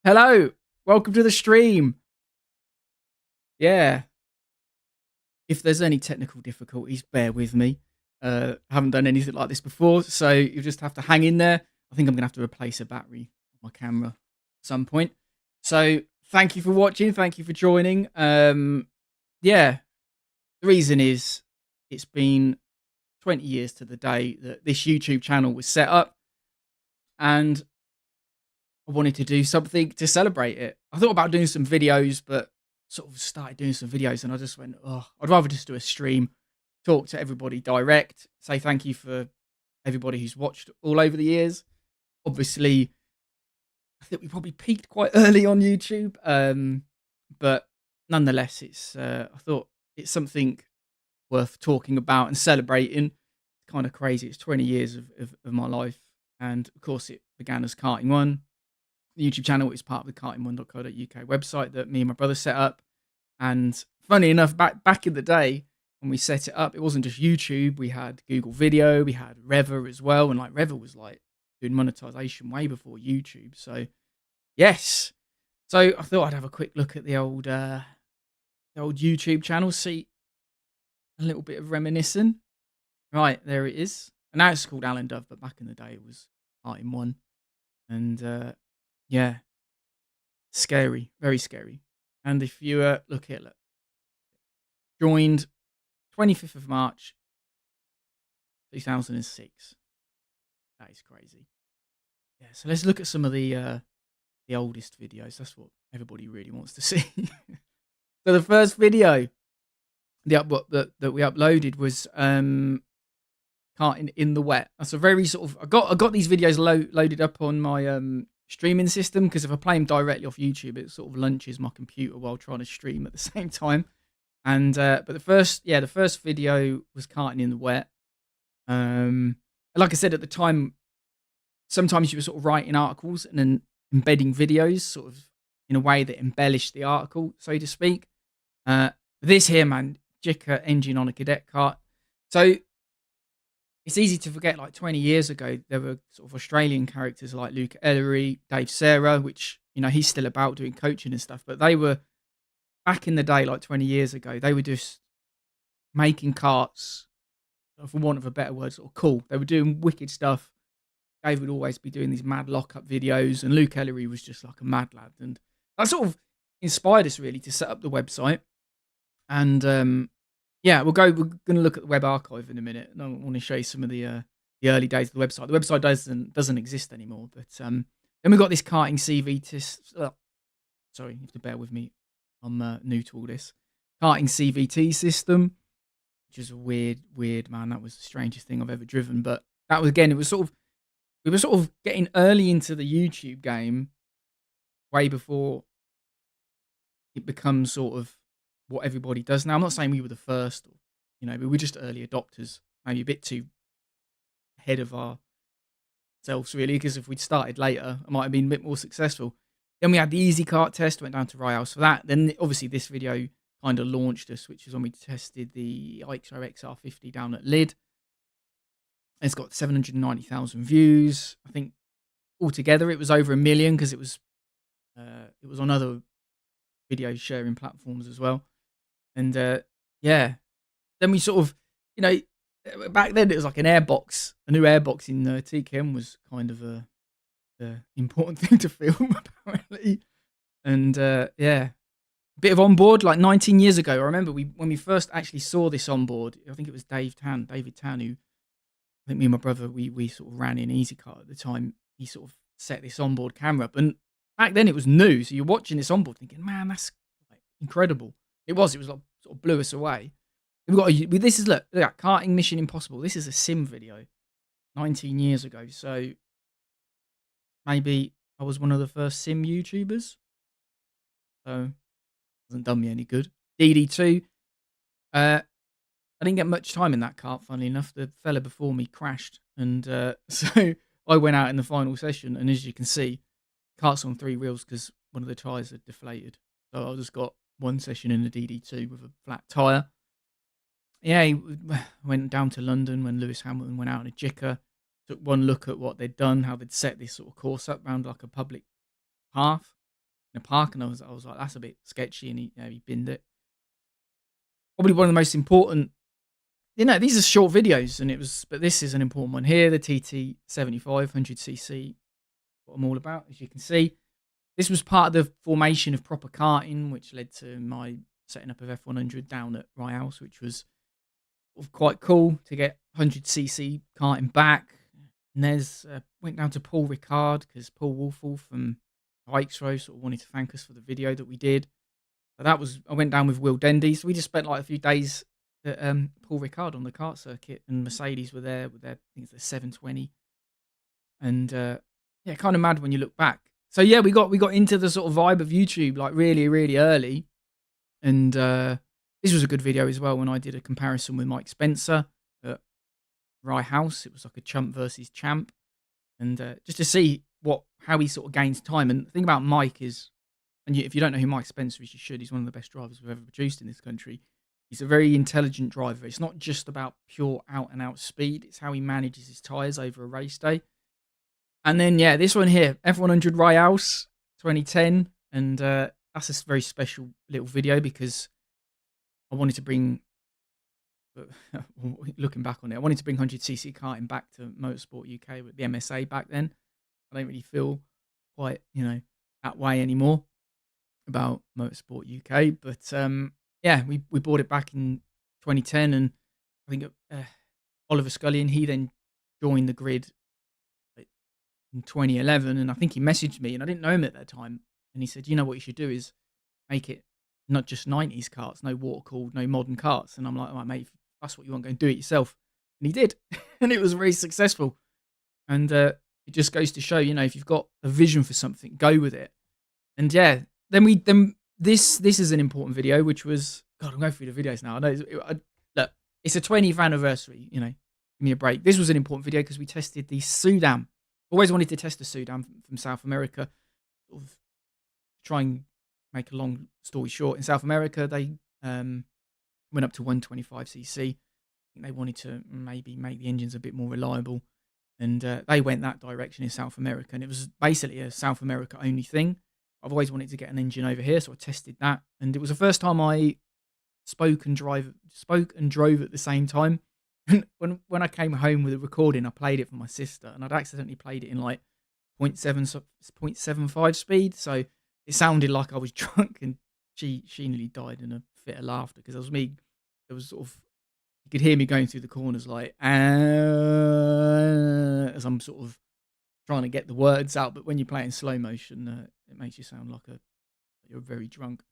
Hello, welcome to the stream. Yeah, if there's any technical difficulties, bear with me. Haven't done anything like this before, so you just have to hang in there. I think I'm gonna have to replace a battery on my camera at some point. So thank you for watching. Thank you for joining. Yeah, the reason is it's been 20 years to the day that this YouTube channel was set up, and I wanted to do something to celebrate it. I thought about doing some videos, but sort of started doing some videos and I just went, oh, I'd rather just do a stream, talk to everybody direct, say thank you for everybody who's watched all over the years. Obviously, I think we probably peaked quite early on YouTube, but nonetheless, I thought it's something worth talking about and celebrating. It's kind of crazy. It's 20 years of my life. And of course, it began as Karting One. The YouTube channel is part of the karting1.co.uk website that me and my brother set up. And funny enough, back in the day when we set it up, it wasn't just YouTube. We had Google Video, we had Rever as well, and like Rever was like doing monetization way before YouTube. So yes, so I thought I'd have a quick look at the old YouTube channel, see a little bit of reminiscing. Right, there it is. And now it's called Alan Dove, but back in the day it was Karting One. And yeah, scary, very scary. And if you look here, look, joined 25th of March 2006. That is crazy. Yeah, so let's look at some of the oldest videos. That's what everybody really wants to see. So the first video that we uploaded was karting in the wet. That's a very sort of I got these videos loaded up on my streaming system, because if I play them directly off YouTube, it sort of lunches my computer while trying to stream at the same time. And but the first video was karting in the wet. Like I said at the time, sometimes you were sort of writing articles and then embedding videos sort of in a way that embellished the article, so to speak. This here, man, Jicker engine on a cadet kart. So it's easy to forget, like 20 years ago, there were sort of Australian characters like Luke Ellery, Dave Serra, which, you know, he's still about doing coaching and stuff. But they were, back in the day, like 20 years ago, they were just making karts, for want of a better word, sort of cool. They were doing wicked stuff. Dave would always be doing these mad lockup videos, and Luke Ellery was just like a mad lad. And that sort of inspired us really to set up the website. And yeah, we're going to look at the web archive in a minute, and I want to show you some of the early days of the website. The website doesn't exist anymore, but then we've got this karting CVT. Sorry, you have to bear with me. I'm new to all this. Karting CVT system, which is a weird, man. That was the strangest thing I've ever driven. But that was, again, we were sort of getting early into the YouTube game, way before it becomes sort of what everybody does now. I'm not saying we were the first, you know, but we're just early adopters, maybe a bit too ahead of ourselves, really, because if we'd started later, I might have been a bit more successful. Then we had the easy kart test, went down to Rye for that. Then obviously this video kind of launched us, which is when we tested the IXO XR50 down at Lid. It's got 790,000 views. I think altogether it was over 1 million, because it was on other video sharing platforms as well. And yeah, then we sort of, you know, back then it was like an airbox. A new airbox in TKM was kind of a important thing to film, apparently. And yeah, a bit of onboard, like 19 years ago. I remember when we first actually saw this onboard, I think it was David Tan, who, I think me and my brother, we sort of ran in Easy Car at the time. He sort of set this onboard camera up, and back then it was new. So you're watching this onboard thinking, man, that's like incredible. It was like sort of blew us away. This is, look at Karting Mission Impossible. This is a sim video 19 years ago. So maybe I was one of the first sim YouTubers. So it hasn't done me any good. DD2. I didn't get much time in that kart, funnily enough. The fella before me crashed. And so I went out in the final session. And as you can see, kart's on 3 wheels because one of the tyres had deflated. So I just got one session in the DD2 with a flat tyre. Yeah, he went down to London when Lewis Hamilton went out in a Jicker. Took one look at what they'd done, how they'd set this sort of course up around like a public path. in a park, and I was like, that's a bit sketchy, and he binned it. Probably one of the most important. These are short videos, but this is an important one here. The TT 75 100cc, what I'm all about, as you can see. This was part of the formation of proper karting, which led to my setting up of F100 down at Rye House, which was quite cool to get 100cc karting back. Nez went down to Paul Ricard because Paul Wolfall from Bikes Row sort of wanted to thank us for the video that we did. But I went down with Will Dendy, so we just spent like a few days at Paul Ricard on the kart circuit, and Mercedes were there with their, I think it's the 720, and yeah, kind of mad when you look back. So yeah, we got into the sort of vibe of YouTube like really, really early, and this was a good video as well when I did a comparison with Mike Spencer at Rye House. It was like a chump versus champ, and just to see how he sort of gains time. And the thing about Mike is, if you don't know who Mike Spencer is, you should. He's one of the best drivers we've ever produced in this country. He's a very intelligent driver. It's not just about pure out and out speed. It's how he manages his tyres over a race day. And then, yeah, this one here, F100 Rye House 2010. And that's a very special little video because I wanted to bring, looking back on it, I wanted to bring 100cc karting back to Motorsport UK with the MSA back then. I don't really feel quite, that way anymore about Motorsport UK. But yeah, we brought it back in 2010. And I think Oliver Scullion, he then joined the grid in 2011, and I think he messaged me, and I didn't know him at that time, and he said, what you should do is make it not just 90s karts, no water cooled, no modern karts. And I'm like, all right, mate, if that's what you want, go and do it yourself. And he did, and it was very successful. And it just goes to show, if you've got a vision for something, go with it. And yeah, then this is an important video, which was, God, I'm going through the videos now. I know look, it's a 20th anniversary, give me a break. This was an important video because we tested the Sudam. Always wanted to test the Sudam from South America. Sort of try and make a long story short, in South America, they went up to 125cc. I think they wanted to maybe make the engines a bit more reliable. And they went that direction in South America. And it was basically a South America only thing. I've always wanted to get an engine over here, so I tested that. And it was the first time I spoke and drove at the same time. When I came home with a recording, I played it for my sister, and I'd accidentally played it in like 0.75 speed, so it sounded like I was drunk, and she nearly died in a fit of laughter because it was me. There was sort of, you could hear me going through the corners like as I'm sort of trying to get the words out, but when you play it in slow motion, it makes you sound like you're very drunk.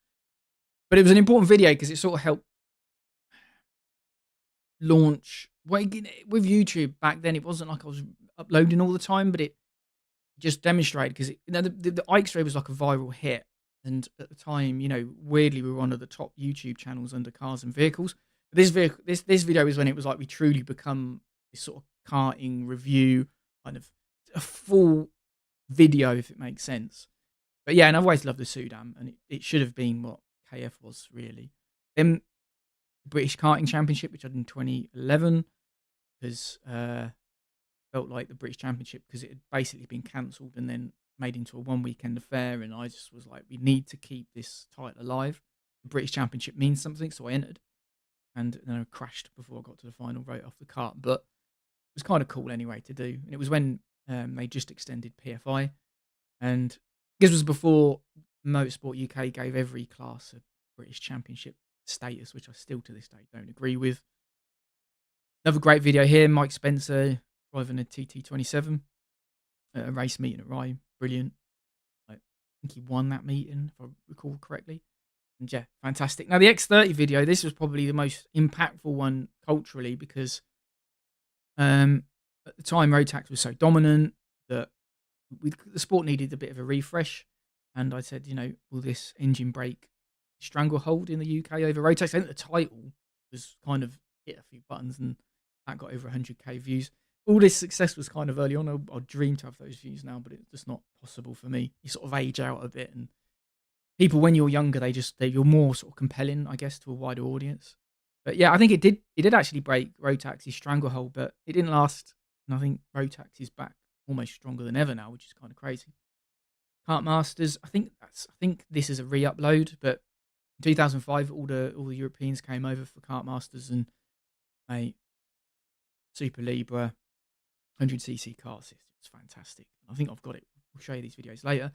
But it was an important video because it sort of helped launch with YouTube back then. It wasn't like I was uploading all the time, but it just demonstrated because the Ike's Ray was like a viral hit, and at the time, weirdly, we were one of the top YouTube channels under cars and vehicles. But this video is when it was like we truly become this sort of karting review, kind of a full video, if it makes sense. But yeah, and I've always loved the Sudam, and it should have been what KF was really. Then British Karting Championship, which I did in 2011, because felt like the British Championship because it had basically been cancelled and then made into a one-weekend affair, and I just was like, we need to keep this title alive. The British Championship means something, so I entered, and then I crashed before I got to the final, right off the cart, but it was kind of cool anyway to do. And it was when they just extended PFI, and this was before Motorsport UK gave every class a British Championship status, which I still to this day don't agree with. Another great video here, Mike Spencer driving a TT27 at a race meeting at Rye. Brilliant. I think he won that meeting, if I recall correctly. And yeah, fantastic. Now the X30 video, this was probably the most impactful one culturally because at the time Rotax was so dominant that the sport needed a bit of a refresh. And I said, will this engine brake stranglehold in the UK over Rotax? I think the title was kind of hit a few buttons and that got over 100k views. All this success was kind of early on. I dream to have those views now, but it's just not possible for me. You sort of age out a bit, and people when you're younger, you're more sort of compelling, I guess, to a wider audience. But yeah, I think it did actually break Rotax's stranglehold, but it didn't last. And I think Rotax is back almost stronger than ever now, which is kind of crazy. Kart Masters, I think I think this is a re-upload, but in 2005, all the Europeans came over for Kart Masters and mate, Super Libra 100cc karts. It's fantastic. I think I've got it. I'll show you these videos later.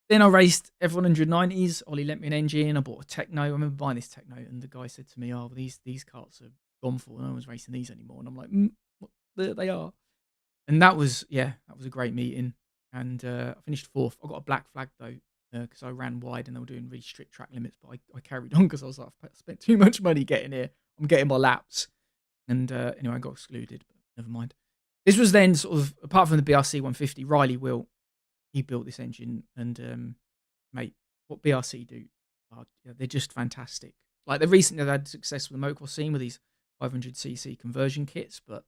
Then I raced F190s. Ollie lent me an engine. I bought a Techno. I remember buying this Techno, and the guy said to me, "Oh, well, these karts are gone for. No one's racing these anymore." And I'm like, what? There they are. And that was a great meeting. And I finished fourth. I got a black flag though because I ran wide and they were doing really strict track limits. But I carried on because I was like, I spent too much money getting here. I'm getting my laps. And anyway, I got excluded. But never mind. This was then sort of, apart from the BRC 150, Riley Wilt, he built this engine. And mate, what BRC do, they're just fantastic. Like they've recently had success with the motocross scene with these 500cc conversion kits, but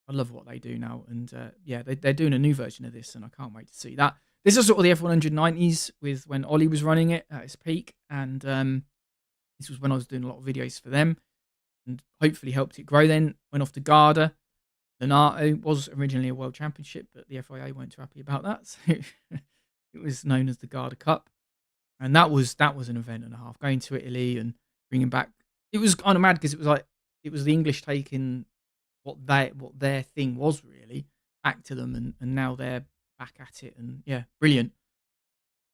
I love what they do now. And they're doing a new version of this, and I can't wait to see that. This is sort of the F190s with when Ollie was running it at its peak, and this was when I was doing a lot of videos for them, and hopefully helped it grow. Then went off to Garda. Donato was originally a world championship, but the FIA weren't too happy about that. So it was known as the Garda Cup, and that was an event and a half. Going to Italy and bringing back, it was kind of mad because it was the English taking what their thing was really back to them, and now they're back at it, and yeah, brilliant.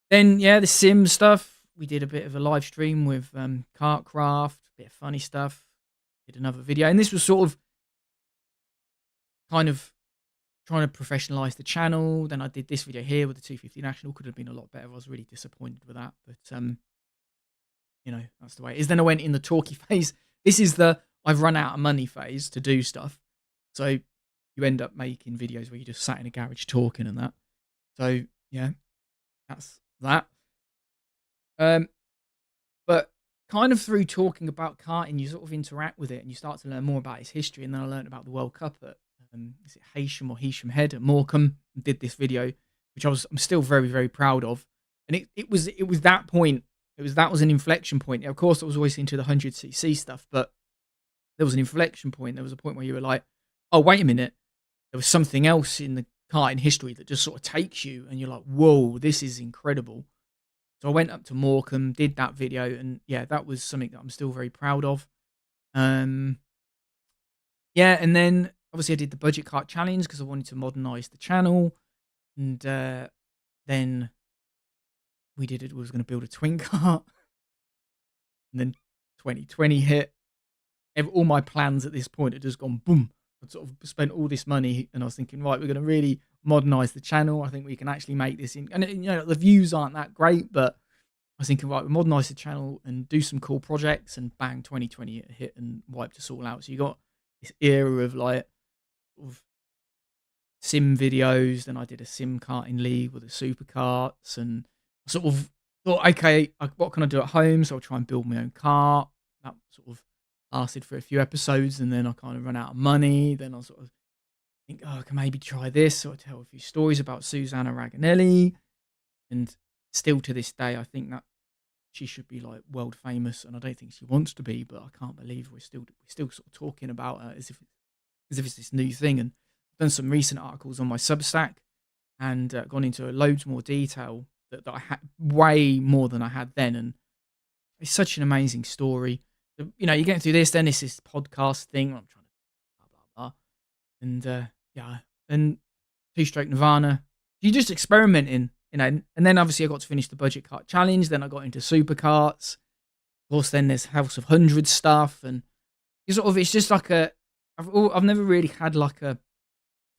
Then the sim stuff, we did a bit of a live stream with Kartcraft, a bit of funny stuff, did another video, and this was sort of kind of trying to professionalize the channel. Then I did this video here with the 250 National. Could have been a lot better. I was really disappointed with that, but that's the way it is. Then I went in the talkie phase. This is the I've run out of money phase to do stuff. So you end up making videos where you just sat in a garage talking and that. So yeah, that's that. But kind of through talking about karting, you sort of interact with it and you start to learn more about its history. And then I learned about the World Cup at is it Heysham Head at Morecambe. And did this video, which I'm still very, very proud of. And it was that point. That was an inflection point. Of course, I was always into the 100cc stuff, but there was an inflection point. There was a point where you were like, oh, wait a minute. There was something else in the karting history that just sort of takes you, and you're like, whoa, this is incredible. So I went up to Morecambe, did that video, and yeah, that was something that I'm still very proud of. And then obviously I did the budget kart challenge because I wanted to modernize the channel, and then we was going to build a twin kart, and then 2020 hit. All my plans at this point had just gone boom. I'd sort of spent all this money, and I was thinking, right, we're going to really modernize the channel. I think we can actually make this in, and the views aren't that great, but I was thinking, right, we modernize the channel and do some cool projects, and bang, 2020 hit and wiped us all out. So you got this era of like sort of sim videos. Then I did a sim karting league with the supercarts, and I sort of thought, okay, what can I do at home? So I'll try and build my own kart. That sort of lasted for a few episodes, and then I kind of ran out of money. Then I sort of think, oh, I can maybe try this. So I tell a few stories about Susanna Raganelli, and still to this day, I think that she should be like world famous, and I don't think she wants to be, but I can't believe we're still sort of talking about her as if it's this new thing. And I've done some recent articles on my Substack and gone into loads more detail that I had way more than I had then, and it's such an amazing story. You're getting through this, then it's this podcast thing. I'm trying to blah blah blah, and and two-stroke Nirvana. You're just experimenting, and then obviously I got to finish the budget kart challenge. Then I got into supercarts. Of course, then there's House of Hundreds stuff, and it's just like I've never really had like a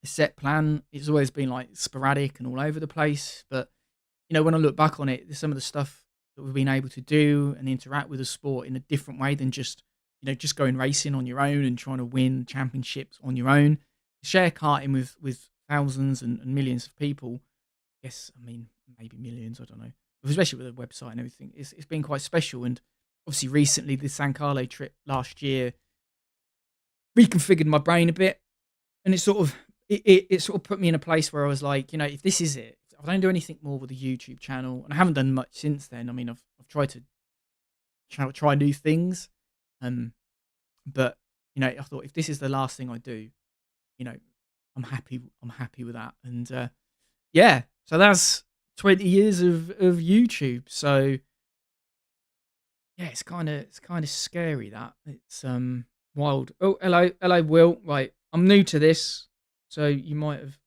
set plan. It's always been like sporadic and all over the place. But when I look back on it, there's some of the stuff that we've been able to do and interact with the sport in a different way than just going racing on your own and trying to win championships on your own. Share karting with thousands and millions of people. Yes, I mean maybe millions. I don't know, especially with a website and everything. It's been quite special. And obviously recently the San Carlo trip last year reconfigured my brain a bit, and it sort of put me in a place where I was like, if this is it, if I don't do anything more with the YouTube channel, and I haven't done much since then. I mean, I've tried to try new things, but I thought if this is the last thing I do, I'm happy with that. And so that's 20 years of YouTube. So yeah, it's kind of scary that it's wild. Oh, hello, Will. Right, I'm new to this, so you might have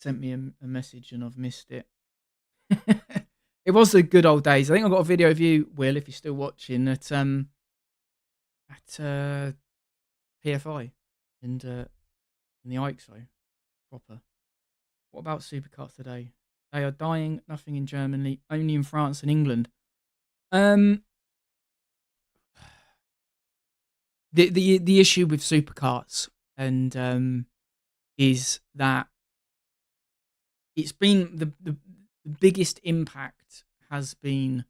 sent me a message and I've missed it. It was the good old days. I think I've got a video of you, Will, if you're still watching at PFI and in the IXO proper. What about supercars today? They are dying. Nothing in Germany, only in France and England. Um, the issue with supercars and is that it's been the biggest impact has been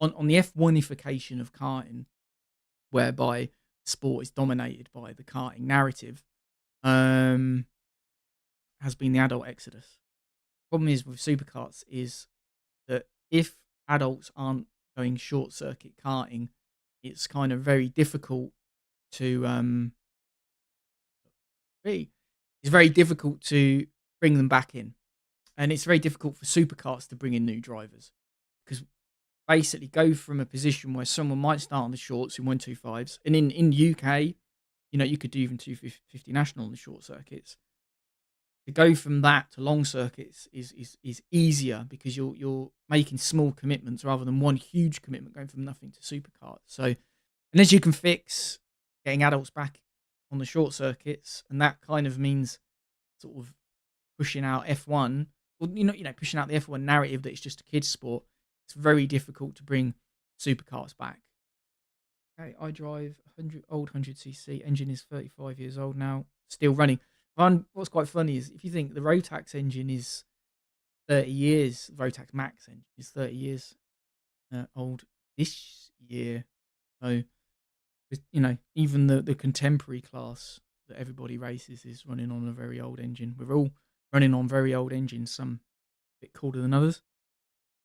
on the F1ification of karting, whereby sport is dominated by the karting narrative. Um, has been the adult exodus. Problem is with supercars is that if adults aren't going short circuit karting, it's kind of very difficult to it's very difficult to bring them back in, and it's very difficult for supercars to bring in new drivers because basically go from a position where someone might start on the shorts in 125s, and in UK, you could do even 250 national on the short circuits. To go from that to long circuits is easier because you're making small commitments rather than one huge commitment going from nothing to supercars. So unless you can fix getting adults back on the short circuits, and that kind of means sort of pushing out F1, or pushing out the F1 narrative that it's just a kids sport, it's very difficult to bring supercars back. Okay, I drive 100cc engine is 35 years old now, still running. What's quite funny is if you think the Rotax engine is 30 years, Rotax Max engine is 30 years old this year. So, even the contemporary class that everybody races is running on a very old engine. We're all running on very old engines, some a bit colder than others.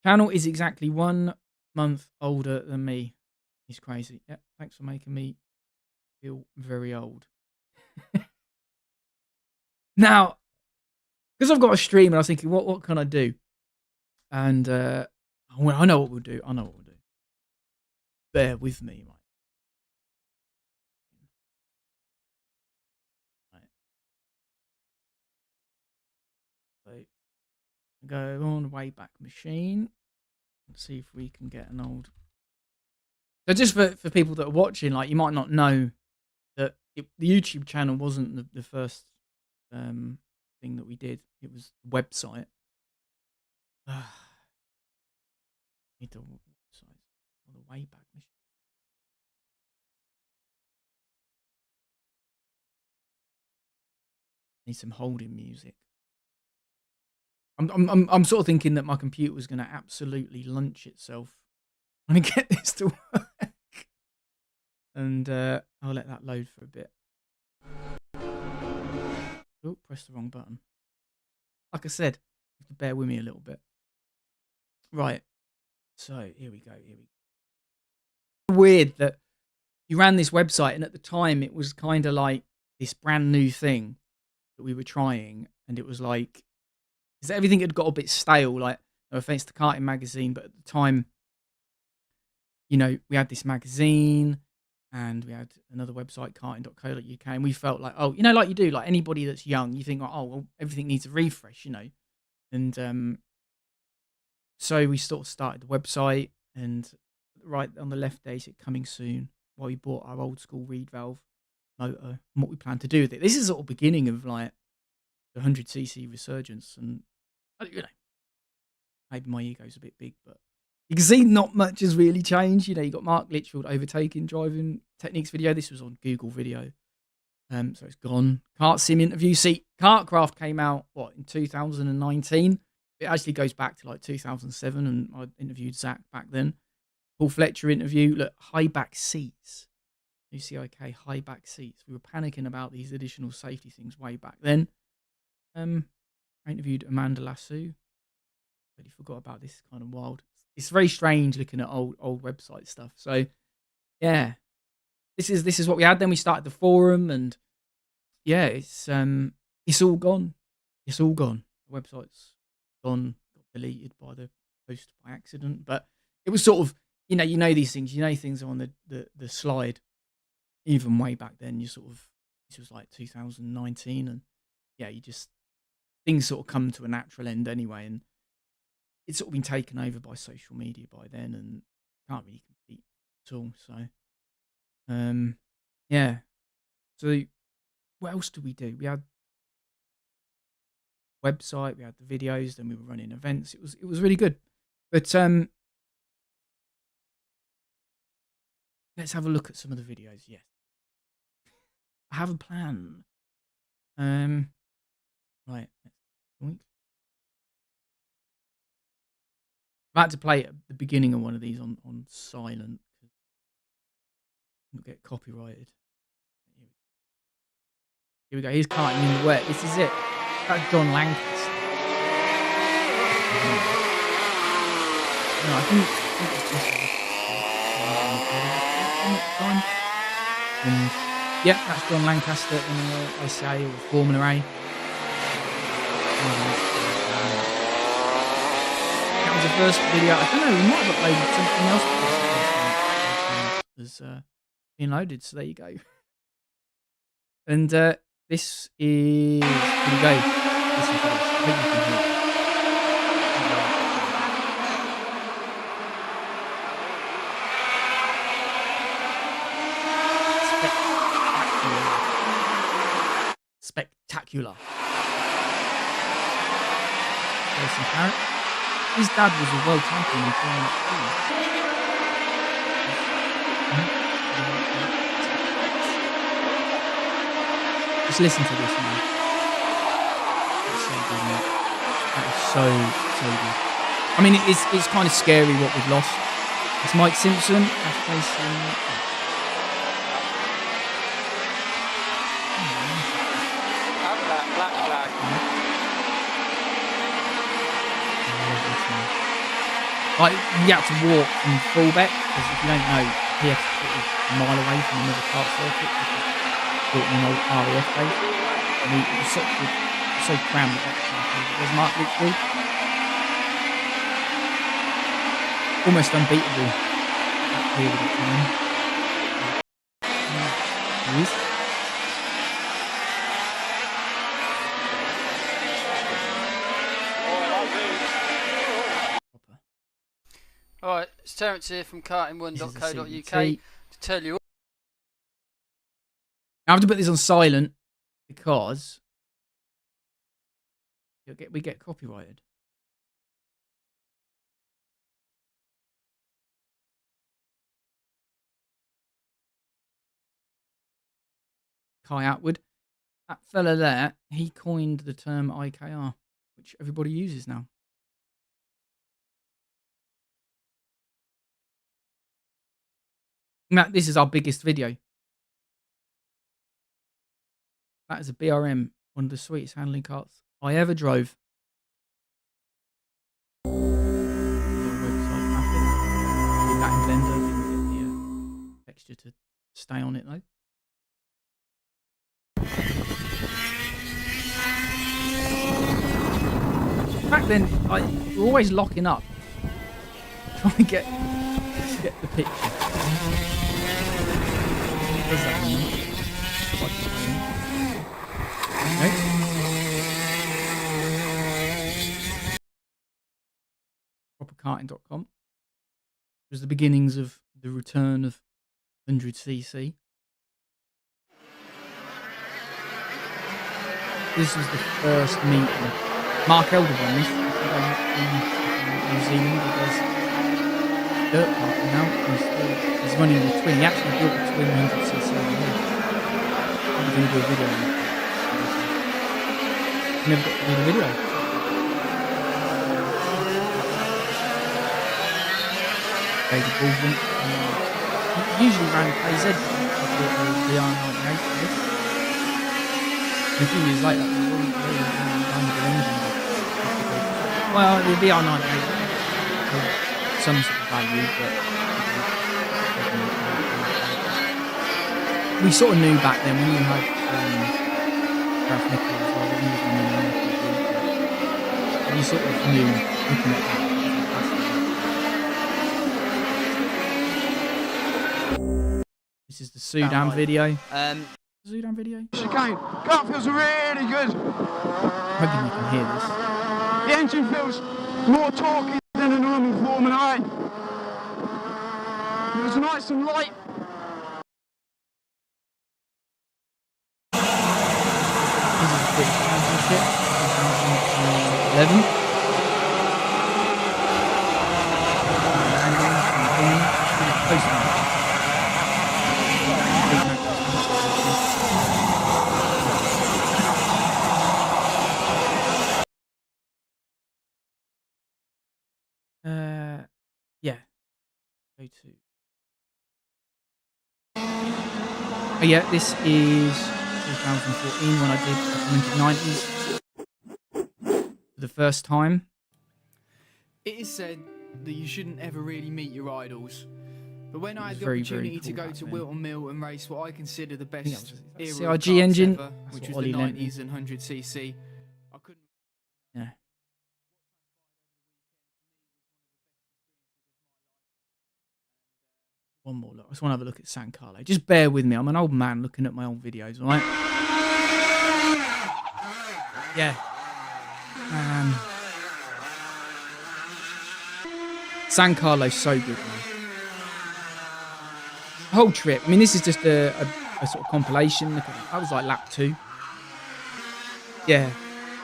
Channel is exactly 1 month older than me. He's crazy. Yeah, thanks for making me feel very old. Now, because I've got a stream and I was thinking, what can I do? And I know what we'll do. Bear with me, mate. Right. So, go on Wayback Machine and see if we can get an old. So just for people that are watching, like you might not know that the YouTube channel wasn't the first thing that we did. It was the website. Need the website or the Wayback Machine. Need some holding music. I'm sort of thinking that my computer was going to absolutely lunch itself when I get this to work, and I'll let that load for a bit. Oh, pressed the wrong button. Like I said, you have to bear with me a little bit. Right. So here we go. Weird that you ran this website, and at the time it was kind of like this brand new thing that we were trying, and it was like, because everything had got a bit stale. Like, no offense to Karting magazine, but at the time, we had this magazine, and we had another website, karting.co.uk, and we felt like, oh, like you do, like anybody that's young, you think, oh, well, everything needs a refresh, and so we sort of started the website, and right on the left there, it coming soon. While we bought our old school reed valve motor and what we plan to do with it. This is sort of beginning of like the 100cc resurgence, and maybe my ego's a bit big, but you can see not much has really changed. You got Mark Litchfield overtaking driving techniques video. This was on Google Video. So it's gone. Kart Sim interview. See, Kartcraft came out, in 2019? It actually goes back to like 2007, and I interviewed Zach back then. Paul Fletcher interview. Look, high back seats. UCIK, high back seats. We were panicking about these additional safety things way back then. I interviewed Amanda Lasso. Really forgot about this, kind of wild. It's very strange looking at old website stuff. So yeah, this is what we had. Then we started the forum, and yeah, it's all gone. It's all gone. The website's gone. deleted by the post by accident. But it was sort of, these things. Things are on the slide. Even way back then, this was like 2019, and yeah, things sort of come to a natural end anyway, and it's sort of been taken over by social media by then, and can't really compete at all. So, yeah. So, what else did we do? We had website, we had the videos, then we were running events. It was really good. But let's have a look at some of the videos. Yes, I have a plan. Right. I've had to play at the beginning of one of these on silent because we'll get copyrighted. Here we go. He's karting in the wet. This is it. That's John Lancaster. No, I think it's just time. And yeah, that's John Lancaster in SA or Formula A. That was the first video. I don't know, we might have uploaded something else as being loaded, so there you go. And this is, here we go. Listen to this. I hope you can hear it. Spectacular. Jason Parrott. His dad was a world champion in Formula 2. Just listen to this, man. That's so good, man. That is so good. I mean, it's kind of scary what we've lost. It's Mike Simpson. That's facing. Like, you had to walk from fullback, because if you don't know, he had to put a mile away from another kart circuit, which was built in an old RAF base. And he was so crammed at that time. There's Mark Richfield. Almost unbeatable that period of time. He is. Alright, it's Terence here from karting1.co.uk to tell you. I have to put this on silent because we get copyrighted. Kai Atwood, that fella there, he coined the term IKR, which everybody uses now. Matt, this is our biggest video. That is a BRM, one of the sweetest handling carts I ever drove. Website traffic. Did that in Blender, didn't get the texture to stay on it though. Back then, we were always locking up, trying to get the picture. What does that mean? Okay. Properkarting.com was the beginnings of the return of 100cc. This was the first meeting. Mark Elder won this in New Zealand. He does dirt karting now. He's running the twin. He actually built the twin 100cc. I'm going to do a video on it. Never got to do the video. David Baldwin. Usually ran KZ. I bought the VR98 for this. And a few years later, the engine. Well, the VR98 had some sort of value, but we sort of knew back then when you had Ralph Nichols, well, he was running an MTV, we you sort of knew looking at that. This is the Sudan video. Sudan video? Chicane. Kart feels really good. Hoping you can hear this. The engine feels more torquey than a normal Formula A. It was nice and light. This is the British Championship, 2011. Yeah. Go to. Oh yeah, this is 2014 when I did the 90s for the first time. It is said that you shouldn't ever really meet your idols. But when I had the very, opportunity very to cool go back to then. Wilton Mill and race what I consider the best era CRG of karts engine, ever, which what was Ollie the lent me. 90s and 100cc, I couldn't. Yeah. One more look. I just want to have a look at San Carlo. Just bear with me. I'm an old man looking at my old videos, alright? Yeah. San Carlo's so good, man. The whole trip. I mean, this is just a sort of compilation. Look at that. That was like lap 2. Yeah.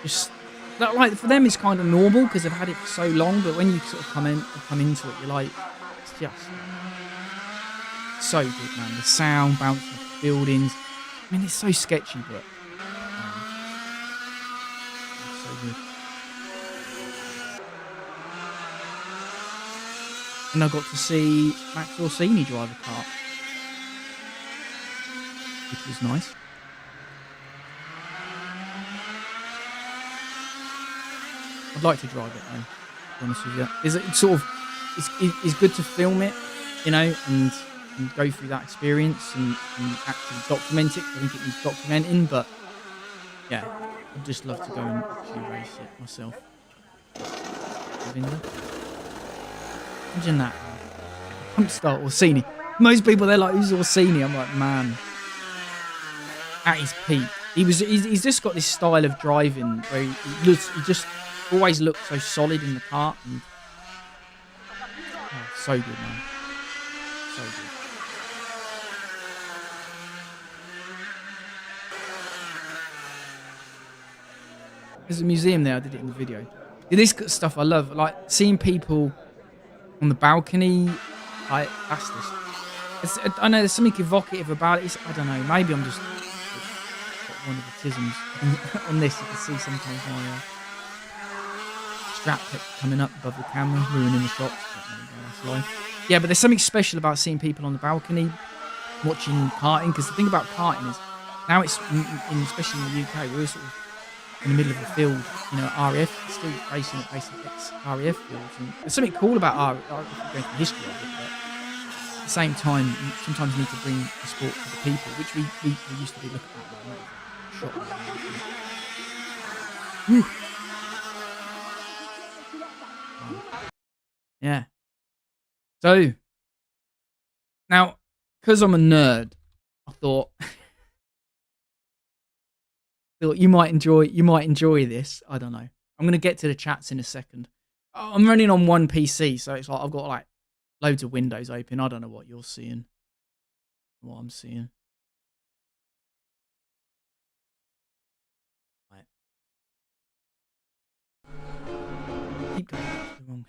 Just like for them, it's kind of normal because they've had it for so long. But when you sort of come into it, you're like, it's just so good, man. The sound bouncing off the buildings. I mean, it's so sketchy, but it's so good. And I got to see Max Orsini drive a kart, which was nice. I'd like to drive it though, to be honest with you. It's sort of, it's good to film it, you know, and go through that experience and actually document it. I think it needs documenting, but yeah, I'd just love to go and actually race it myself. Imagine that. I'm start Orsini. Most people, they're like, who's Orsini? I'm like, man, at his peak, he's just got this style of driving where he just always looks so solid in the kart, and so good, man, so good. There's a museum there. I did it in the video. This stuff I love, like seeing people on the balcony. Like that's just. I know there's something evocative about it. I don't know. Maybe I'm just got one of the tisms on this. You can see sometimes my strap kept coming up above the camera, ruining the shots. But there you go, that's life. Yeah, but there's something special about seeing people on the balcony watching karting. Because the thing about karting is now it's especially in the UK, we're sort of in the middle of the field, you know, RAF, still racing at basic RAF fields. And there's something cool about RAF, if you're going to the history of it, but at the same time, you sometimes need to bring the sport to the people, which we used to be looking at. Yeah. So, now, because I'm a nerd, I thought you might enjoy this. I don't know. I'm gonna get to the chats in a second. I'm running on one PC, so it's like I've got like loads of windows open. I don't know what you're seeing, what I'm seeing. Right. Keep going.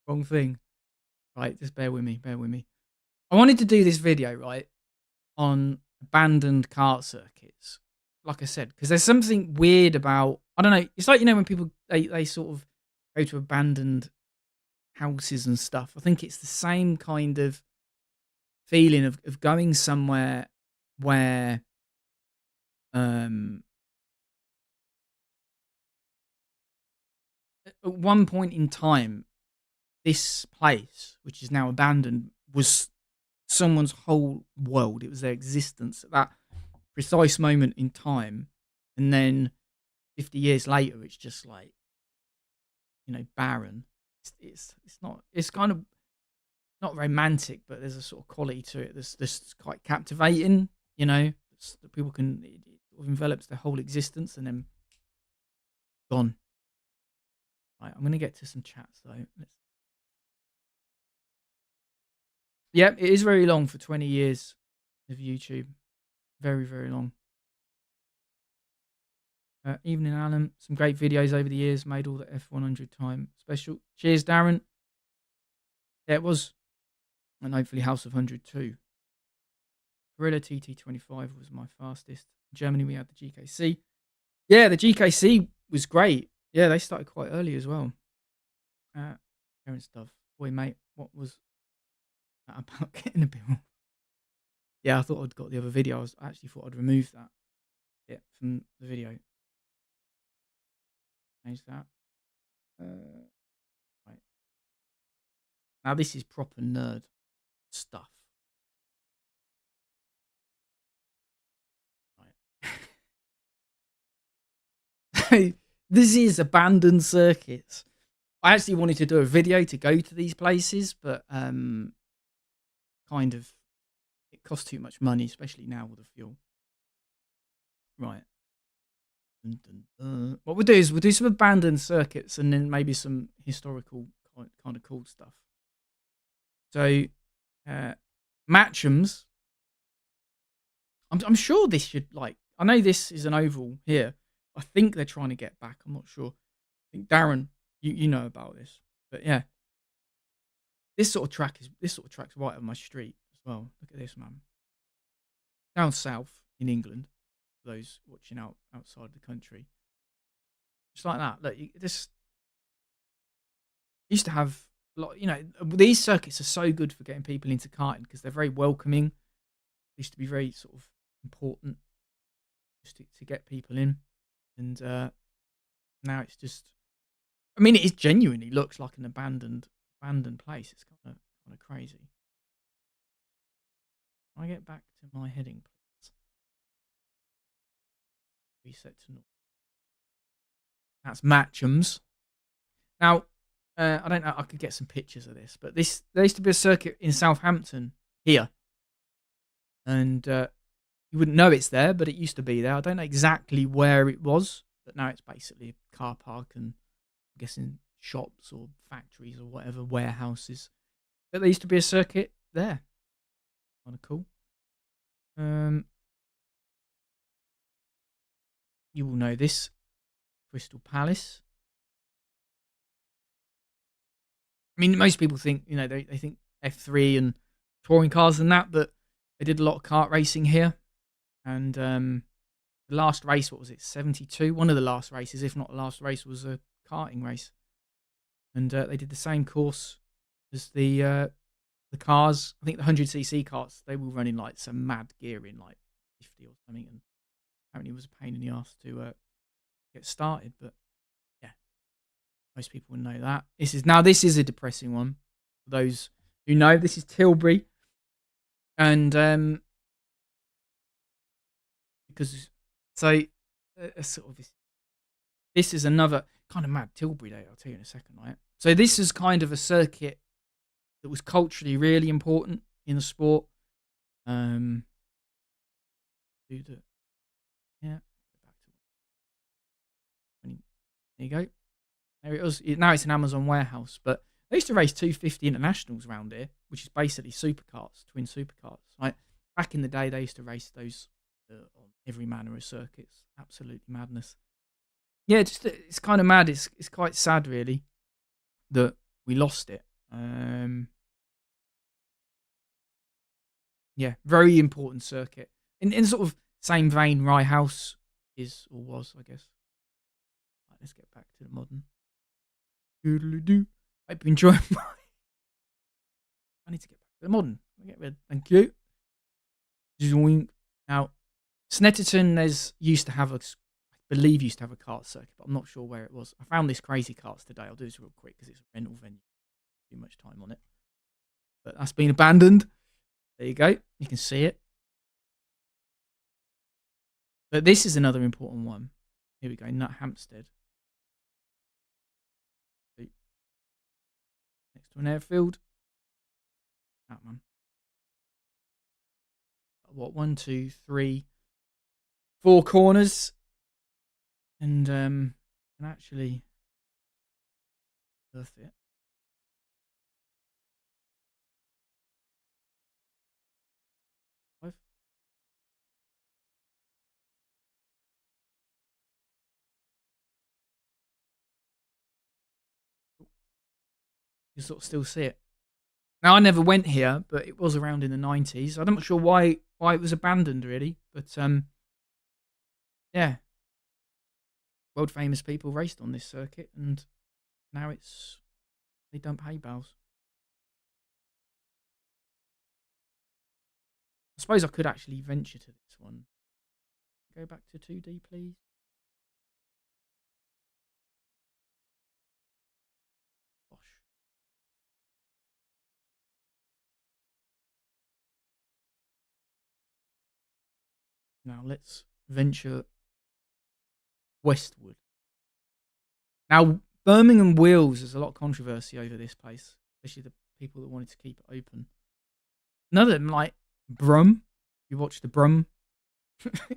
Wrong thing. Right, just bear with me. I wanted to do this video, right, on abandoned kart circuits. Like I said, because there's something weird about, I don't know, it's like, you know, when people, they sort of go to abandoned houses and stuff. I think it's the same kind of feeling of going somewhere where at one point in time, this place, which is now abandoned, was someone's whole world. It was their existence at that precise moment in time. And then 50 years later, it's just like, barren. It's not. It's kind of not romantic, but there's a sort of quality to it that's quite captivating. That people can it sort of envelops their whole existence and then gone. Right, I'm gonna get to some chats though. Yeah, it is very long for 20 years of YouTube. Very, very long. Evening, Alan. Some great videos over the years. Made all the F100 time special. Cheers, Darren. Yeah, it was. And hopefully House of 100 too. Gorilla TT25 was my fastest. In Germany, we had the GKC. Yeah, the GKC was great. Yeah, they started quite early as well. Parent stuff. Boy, mate, what was that about getting a bill? Yeah, I thought I'd got the other video. I actually thought I'd remove that bit from the video. Change that. Right. Now this is proper nerd stuff. Right. This is abandoned circuits. I actually wanted to do a video to go to these places, but kind of it costs too much money, especially now with the fuel. Right. What we'll do is we'll do some abandoned circuits and then maybe some historical kind of cool stuff. So, Matchams. I'm sure this should I know this is an oval here. I think they're trying to get back. I'm not sure. I think Darren, you know about this, but yeah, this sort of track's right on my street as well. Look at this, man. Down south in England, for those watching outside the country, just like that. Look, this used to have a lot. These circuits are so good for getting people into karting because they're very welcoming. They used to be very sort of important just to get people in. And now it's just, it genuinely looks like an abandoned place. It's kind of crazy. I get back to my heading, please. Reset to normal. That's Matchams. Now, I don't know. I could get some pictures of this, but there used to be a circuit in Southampton here, and you wouldn't know it's there, but it used to be there. I don't know exactly where it was, but now it's basically a car park and I'm guessing shops or factories or whatever, warehouses. But there used to be a circuit there. Kind of cool. You will know this. Crystal Palace. Most people think, they think F3 and touring cars and that, but they did a lot of kart racing here. And the last race, what was it, 72? One of the last races, if not the last race, was a karting race. And they did the same course as the cars. I think the 100cc karts, they were running some mad gear in 50 or something. And apparently it was a pain in the ass to get started. But yeah, most people would know that. This is a depressing one. For those who know, this is Tilbury. And because sort of this is another kind of mad Tilbury day. I'll tell you in a second, right? So this is kind of a circuit that was culturally really important in the sport. There you go. There it was. Now it's an Amazon warehouse, but they used to race 250 internationals around here, which is basically supercars, twin supercars. Right? Back in the day, they used to race those on every manner of circuits. Absolutely madness. Yeah, it's kind of mad. It's quite sad, really, that we lost it. Yeah, very important circuit. In sort of same vein, Rye House is or was, I guess. Right, let's get back to the modern. Doodly-doo. Hope you enjoy my. I need to get back to the modern. Get rid. Thank you. Zoink. Now, Snetterton, used to have a kart circuit, but I'm not sure where it was. I found this crazy karts today. I'll do this real quick because it's a rental venue. Too much time on it, but that's been abandoned. There you go. You can see it. But this is another important one. Here we go, Nut Hampstead. Next to an airfield. That one. What, 1, 2, 3, 4 corners. And can actually earth it. Five. You sort of still see it. Now, I never went here, but it was around in the 90s. I'm not sure why it was abandoned, really. But, yeah. World famous people raced on this circuit, and now they dump hay bales. I suppose I could actually venture to this one. Go back to 2D, please. Gosh. Now let's venture westward. Now, Birmingham Wheels, there's a lot of controversy over this place, especially the people that wanted to keep it open. None of them, like Brum. You watch the Brum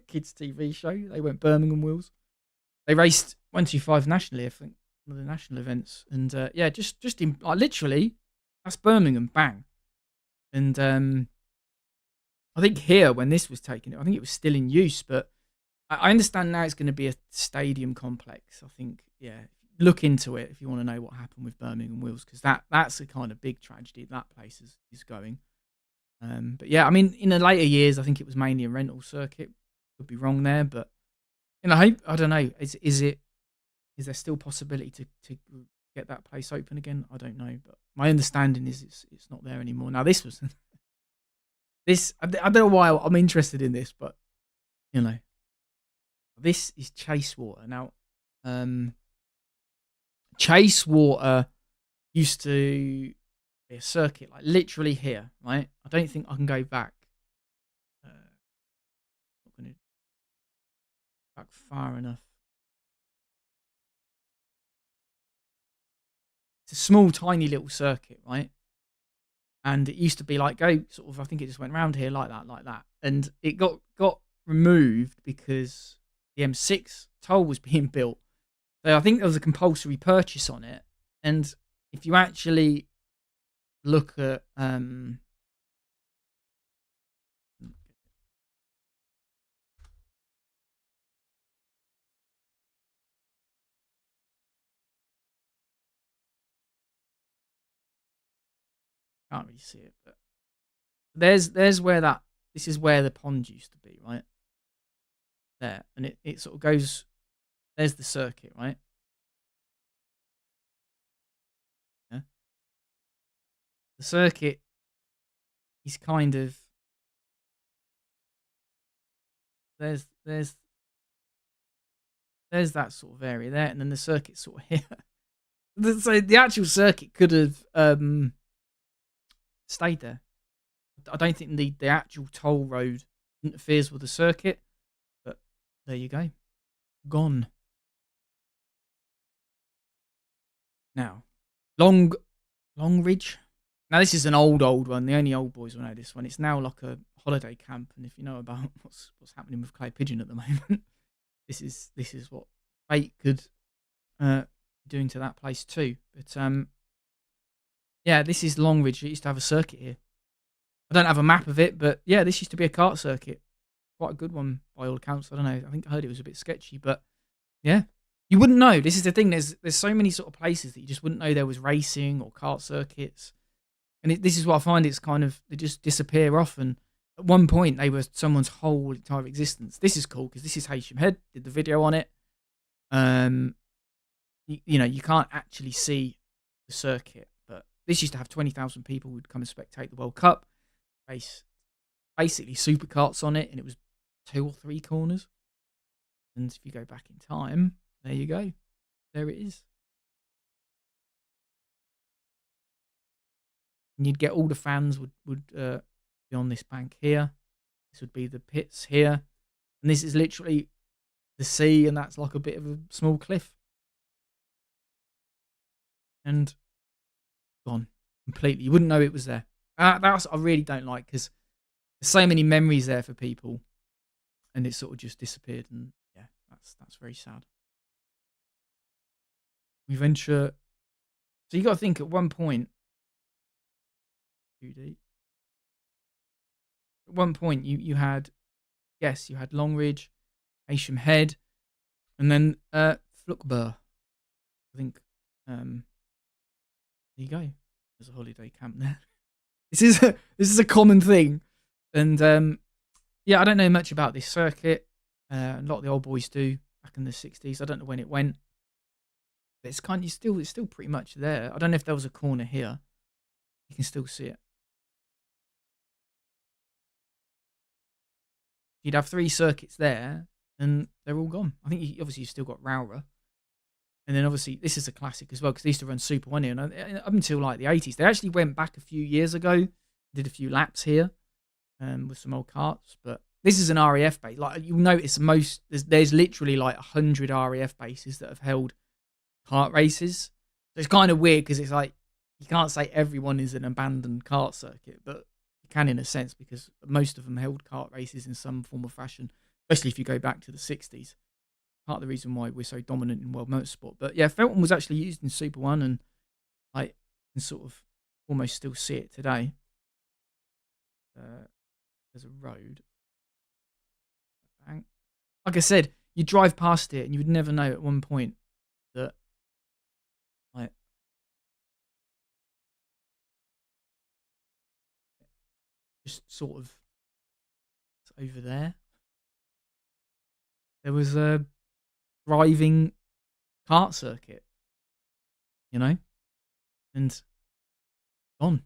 kids TV show. They went Birmingham Wheels. They raced 125 nationally, I think, one of the national events. And yeah, just in literally, that's Birmingham, bang. And I think here when this was taken, I think it was still in use, but I understand now it's going to be a stadium complex. I think, yeah, look into it if you want to know what happened with Birmingham Wheels, because that's a kind of big tragedy that place is going. But yeah, I mean, in the later years, I think it was mainly a rental circuit. Could be wrong there, but I don't know. Is there still possibility to get that place open again? I don't know, but my understanding is it's not there anymore. Now this was this. I don't know why I'm interested in this, but this is Chasewater. Now, Chasewater used to be a circuit like literally here, right? I don't think I can go back. Not going to back far enough. It's a small, tiny little circuit, right? And it used to be like go sort of. I think it just went round here like that, and it got removed because the M6 toll was being built. So I think there was a compulsory purchase on it, and if you actually look at can't really see it, but there's where this is where the pond used to be, right there, and it sort of goes. There's the circuit, right? Yeah. The circuit is kind of there's that sort of area there, and then the circuit's sort of here. So the actual circuit could have stayed there. I don't think the actual toll road interferes with the circuit, but there you go, gone. Now, Long Ridge. Now this is an old one. The only old boys will know this one. It's now like a holiday camp, and if you know about what's happening with Clay Pigeon at the moment, this is what fate could be doing to that place too. But yeah, this is Long Ridge. It used to have a circuit here. I don't have a map of it, but yeah, this used to be a kart circuit. Quite a good one by all accounts. I don't know. I think I heard it was a bit sketchy, but yeah. You wouldn't know. This is the thing. There's so many sort of places that you just wouldn't know there was racing or kart circuits. And this is what I find. It's kind of, they just disappear off. And at one point, they were someone's whole entire existence. This is cool because this is Heysham Head. Did the video on it. You can't actually see the circuit, but this used to have 20,000 people who'd come and spectate the World Cup. Basically supercarts on it, and it was 2 or 3 corners. And if you go back in time, there you go. There it is. And you'd get all the fans would be on this bank here. This would be the pits here. And this is literally the sea, and that's like a bit of a small cliff. And gone completely. You wouldn't know it was there. That's I really don't like, because there's so many memories there for people, and it sort of just disappeared. And yeah, that's very sad. We venture. So you got to think, at one point, 2D. At one point, you had, yes, you had Longridge, Ascham Head, and then Fluckburgh. I think. There you go. There's a holiday camp there. This is a common thing, and yeah, I don't know much about this circuit. A lot of the old boys do back in the 60s. I don't know when it went, but it's still pretty much there. I don't know if there was a corner here. You can still see it. You'd have 3 circuits there, and they're all gone. I think obviously you've still got Rowra. And then obviously this is a classic as well, because they used to run Super 1 here. And up until like the 80s, they actually went back a few years ago, did a few laps here with some old karts. But this is an RAF base. Like, you'll notice there's literally like 100 RAF bases that have held kart races. So it's kind of weird, because it's like, you can't say everyone is an abandoned kart circuit, but you can in a sense, because most of them held kart races in some form or fashion, especially if you go back to the 60s. Part of the reason why we're so dominant in world motorsport. But yeah, Felton was actually used in Super 1, and I can sort of almost still see it today. There's a road. Like I said, you drive past it and you would never know at one point that, like, just sort of, it's over there. There was a thriving kart circuit, and gone.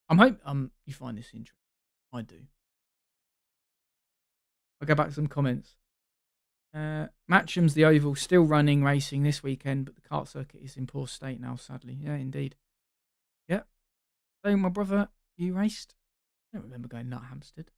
I'm hoping you find this interesting. I do. I'll go back to some comments. Matcham's the Oval still running racing this weekend, but the kart circuit is in poor state now, sadly. Yeah, indeed. Yep. So, my brother, you raced? I don't remember going Nut Hampstead.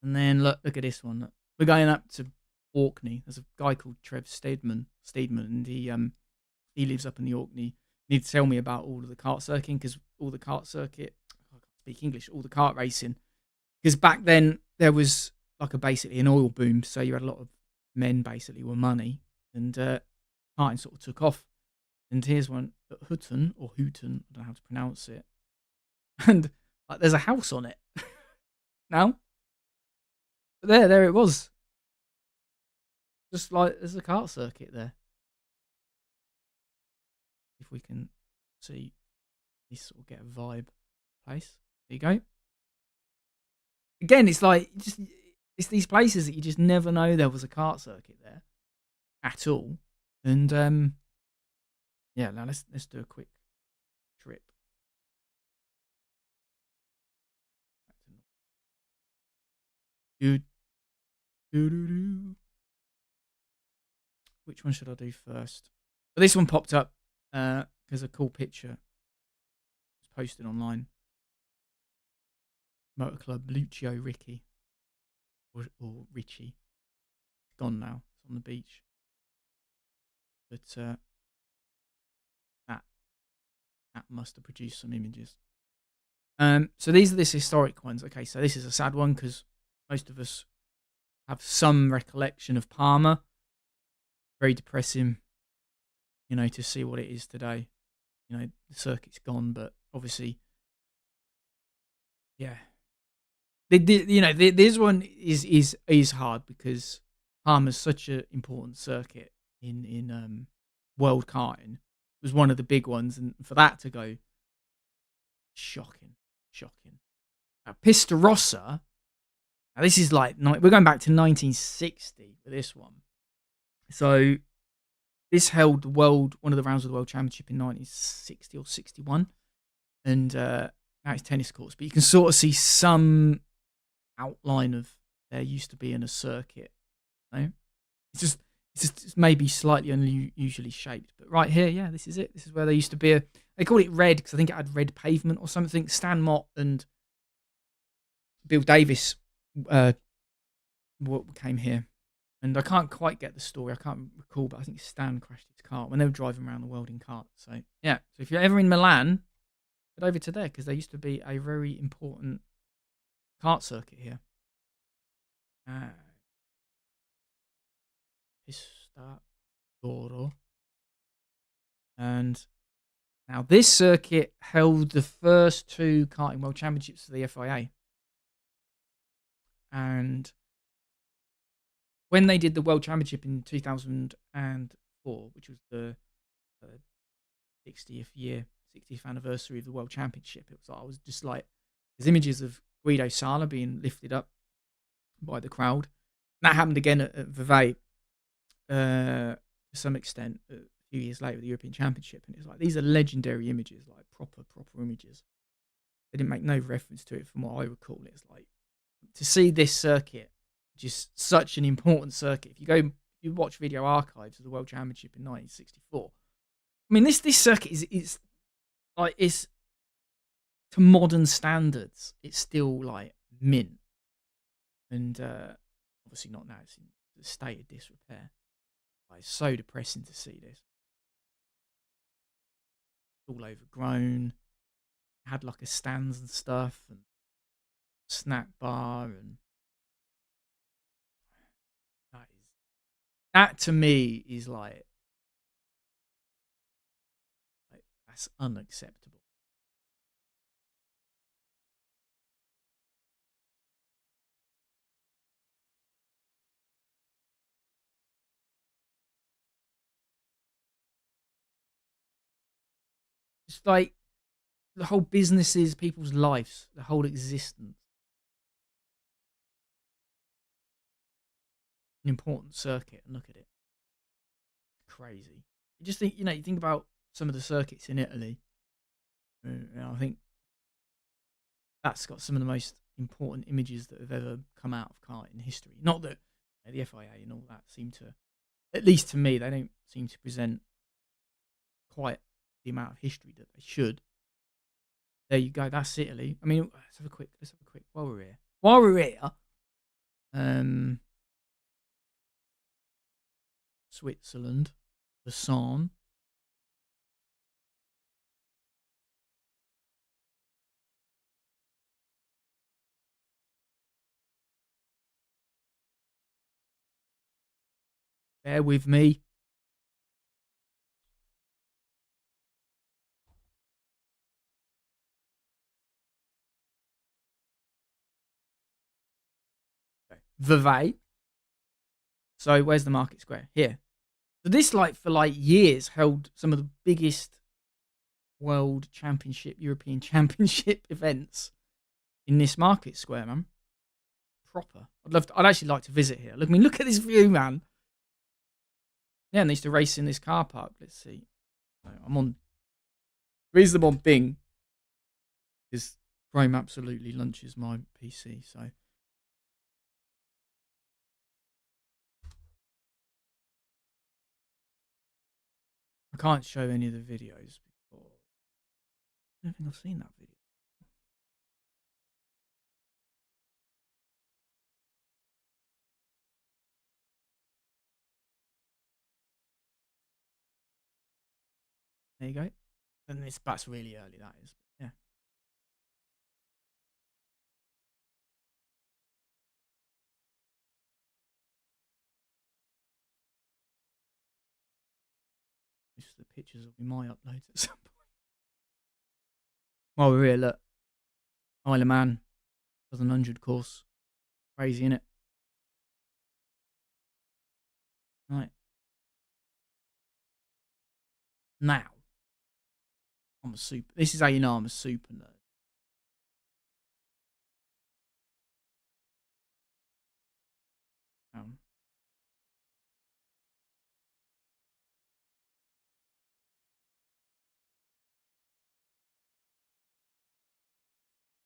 And then look at this one. We're going up to Orkney. There's a guy called Trev Steedman, and he lives up in the Orkney. He needs to tell me about all of the kart circuit, because all the kart circuit, I can't speak English, all the kart racing. Because back then there was like basically an oil boom, so you had a lot of men basically with money, and karting sort of took off. And here's one at Houghton, I don't know how to pronounce it. And like, there's a house on it now. But there it was. Just like there's a kart circuit there. If we can see, you sort of get a vibe place. There you go. Again, it's like it's these places that you just never know there was a kart circuit there at all. And yeah, now let's do a quick trip. Which one should I do first? Well, this one popped up because a cool picture was posted online. Motor Club Lucio Ricci or Richie. It's gone now. It's on the beach. But that must have produced some images. So these are the historic ones. Okay, so this is a sad one because most of us have some recollection of Palmer. Very depressing, to see what it is today. The circuit's gone, but obviously, yeah. This one is hard because Palmer's such an important circuit in world karting. It was one of the big ones, and for that to go, shocking. Pista Rossa. Now this is like we're going back to 1960 for this one. So this held one of the rounds of the World Championship in 1960 or 61, and now it's tennis courts. But you can sort of see some outline of there used to be in a circuit. It's It's maybe slightly unusually shaped, but right here, yeah, this is it. This is where they used to be they called it red because I think it had red pavement or something. Stan Mott and Bill Davis what came here. And I can't quite get the story. I can't recall, but I think Stan crashed his car when they were driving around the world in karts. So, yeah. So if you're ever in Milan, get over to there because there used to be a very important kart circuit here. Pista d'Oro. And now this circuit held the first 2 karting world championships for the FIA. And when they did the world championship in 2004, which was the 60th anniversary of the world championship, I was just like, there's images of Guido Sala being lifted up by the crowd. And that happened again at Vevey to some extent a few years later, the European Championship. And it's like, these are legendary images, like proper images. They didn't make no reference to it from what I recall. It's like, to see this circuit, just such an important circuit. If you watch video archives of the World Championship in 1964, I mean, this circuit is like, it's to modern standards, it's still like mint, and obviously not now. It's in a state of disrepair. Like, it's so depressing to see this. All overgrown. It had like a stands and stuff, and snack bar, and that to me is like that's unacceptable. It's like the whole businesses, people's lives, the whole existence. An important circuit, and look at it. Crazy. You just think, you think about some of the circuits in Italy. I think that's got some of the most important images that have ever come out of karting history. Not that the FIA and all that seem to, at least to me, they don't seem to present quite the amount of history that they should. There you go. That's Italy. I mean, let's have a quick while we're here. Switzerland, the San. Bear with me. Okay. Vevey. So where's the market square? Here. So this, for years, held some of the biggest world championship, European championship events in this market square, man. Proper. I'd actually like to visit here. Look at this view, man. Yeah, and they used to race in this car park. Let's see. The reason I'm on Bing is Chrome absolutely lunches my PC, so. I can't show any of the videos before. I don't think I've seen that video. There you go. And that's really early, that is. Yeah. This is the pictures we might upload at some point. While we're here, look. Isle of Man. 100 course. Crazy, innit? Right. Now. This is how you know I'm a super nerd.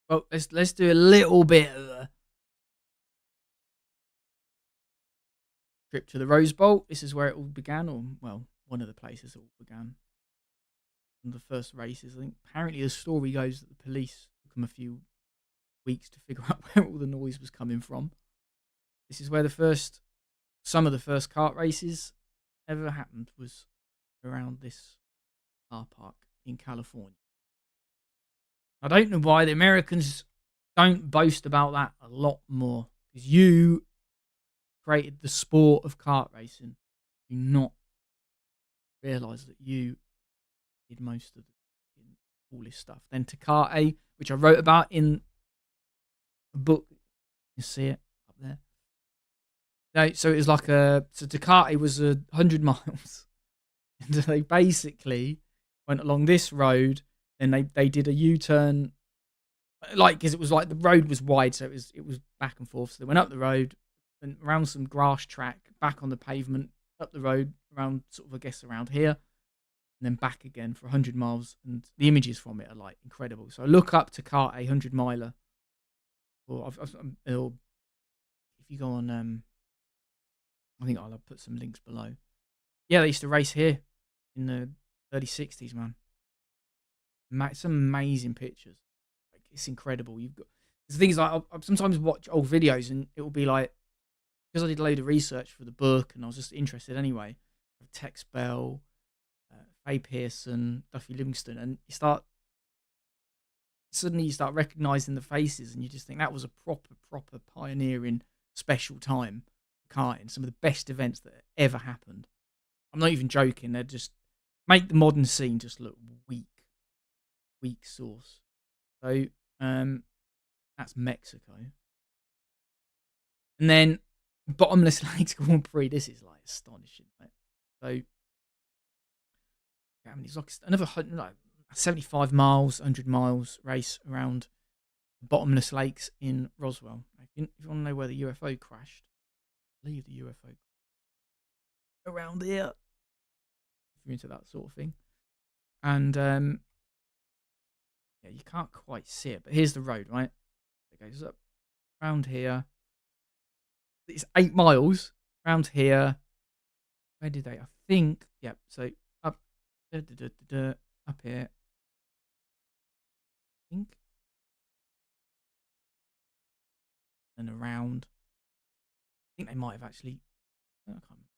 Well, let's do a little bit of a trip to the Rose Bowl. This is where it all began, or well, one of the places it all began. One of the first races, I think. Apparently, the story goes that the police took them a few weeks to figure out where all the noise was coming from. This is where some of the first kart races ever happened, was around this car park in California. I don't know why the Americans don't boast about that a lot more, because you created the sport of kart racing. Do not realise that you did most of all this stuff. Then Takate, which I wrote about in a book, you see it up there. No, so it was like so Takate was 100 miles, and they basically went along this road. Then they did a U-turn, like, because it was like the road was wide, so it was back and forth. So they went up the road and around some grass track, back on the pavement, up the road around sort of, I guess, around here, and then back again for 100 miles. And the images from it are like incredible. So I look up to Kart 100 miler, or if you go on, I think I'll put some links below. Yeah, they used to race here in the early 60s, man. Some amazing pictures. Like, it's incredible. You've got the things like I sometimes watch old videos and it will be like, because I did a load of research for the book and I was just interested anyway. Tex Bell, Faye Pearson, Duffy Livingston, and suddenly you start recognizing the faces and you just think that was a proper pioneering special time karting. Some of the best events that ever happened. I'm not even joking. They just make the modern scene just look weak sauce. So that's Mexico. And then Bottomless Lakes Grand Prix. This is like astonishing, right? So I mean, it's like another 75 miles, 100 miles race around Bottomless Lakes in Roswell. If you want to know where the UFO crashed, leave the UFO around here. If you're into that sort of thing. And yeah, you can't quite see it, but here's the road, right? It goes up around here. It's 8 miles around here. Where did they? I think, yep. So up here. I think. And around. I think they might have actually. I can't remember.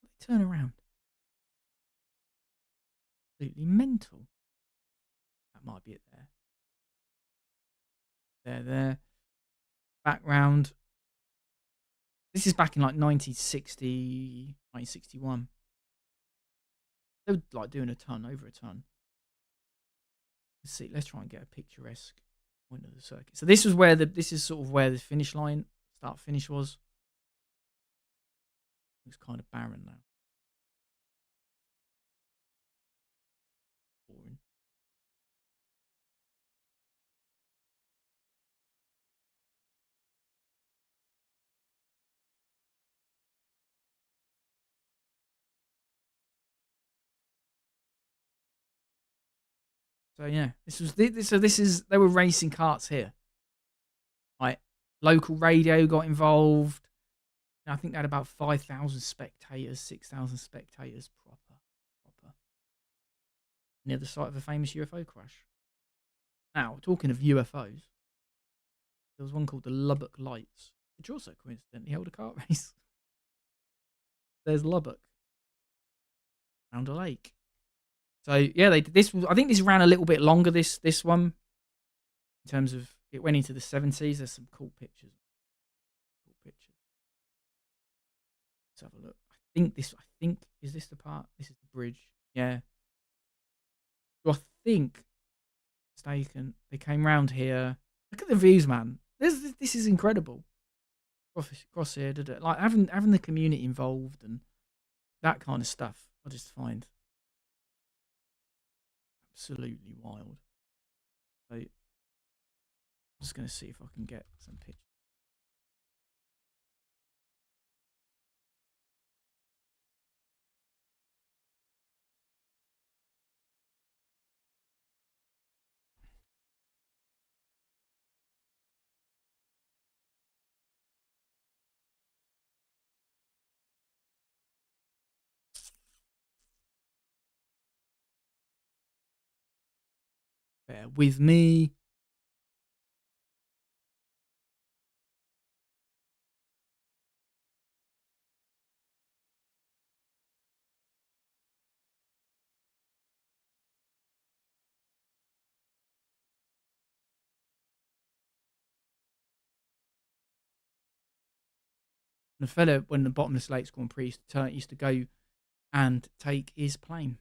They turn around. Absolutely mental. That might be it there. There. Background. This is back in like 1960, 1961. They were like doing over a ton. Let's see. Let's try and get a picturesque point of the circuit. So this is sort of where the finish line, start finish was. It's kind of barren now. Boring. So yeah, they were racing karts here. Right, local radio got involved. And I think they had about 5,000 spectators, 6,000 spectators proper. Near the site of a famous UFO crash. Now, talking of UFOs, there was one called the Lubbock Lights, which also coincidentally held a kart race. There's Lubbock, around a lake. So yeah, they did this. I think this ran a little bit longer. This one, in terms of it went into the 70s. There's some cool pictures. Let's have a look. I think is this the part? This is the bridge. Yeah. So I think mistaken. They came round here. Look at the views, man. This is incredible. Cross here, did it? Like having the community involved and that kind of stuff. I just find absolutely wild. So I'm just going to see if I can get some pictures. Bear with me. The fella, when the bottomless Lakes Grand Prix used to go and take his plane.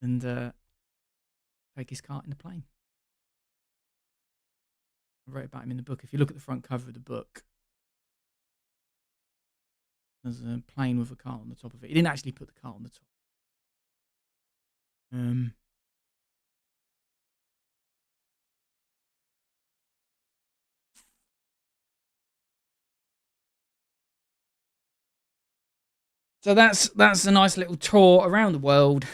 And take his cart in the plane. I wrote about him in the book. If you look at the front cover of the book, there's a plane with a cart on the top of it. He didn't actually put the cart on the top. So that's a nice little tour around the world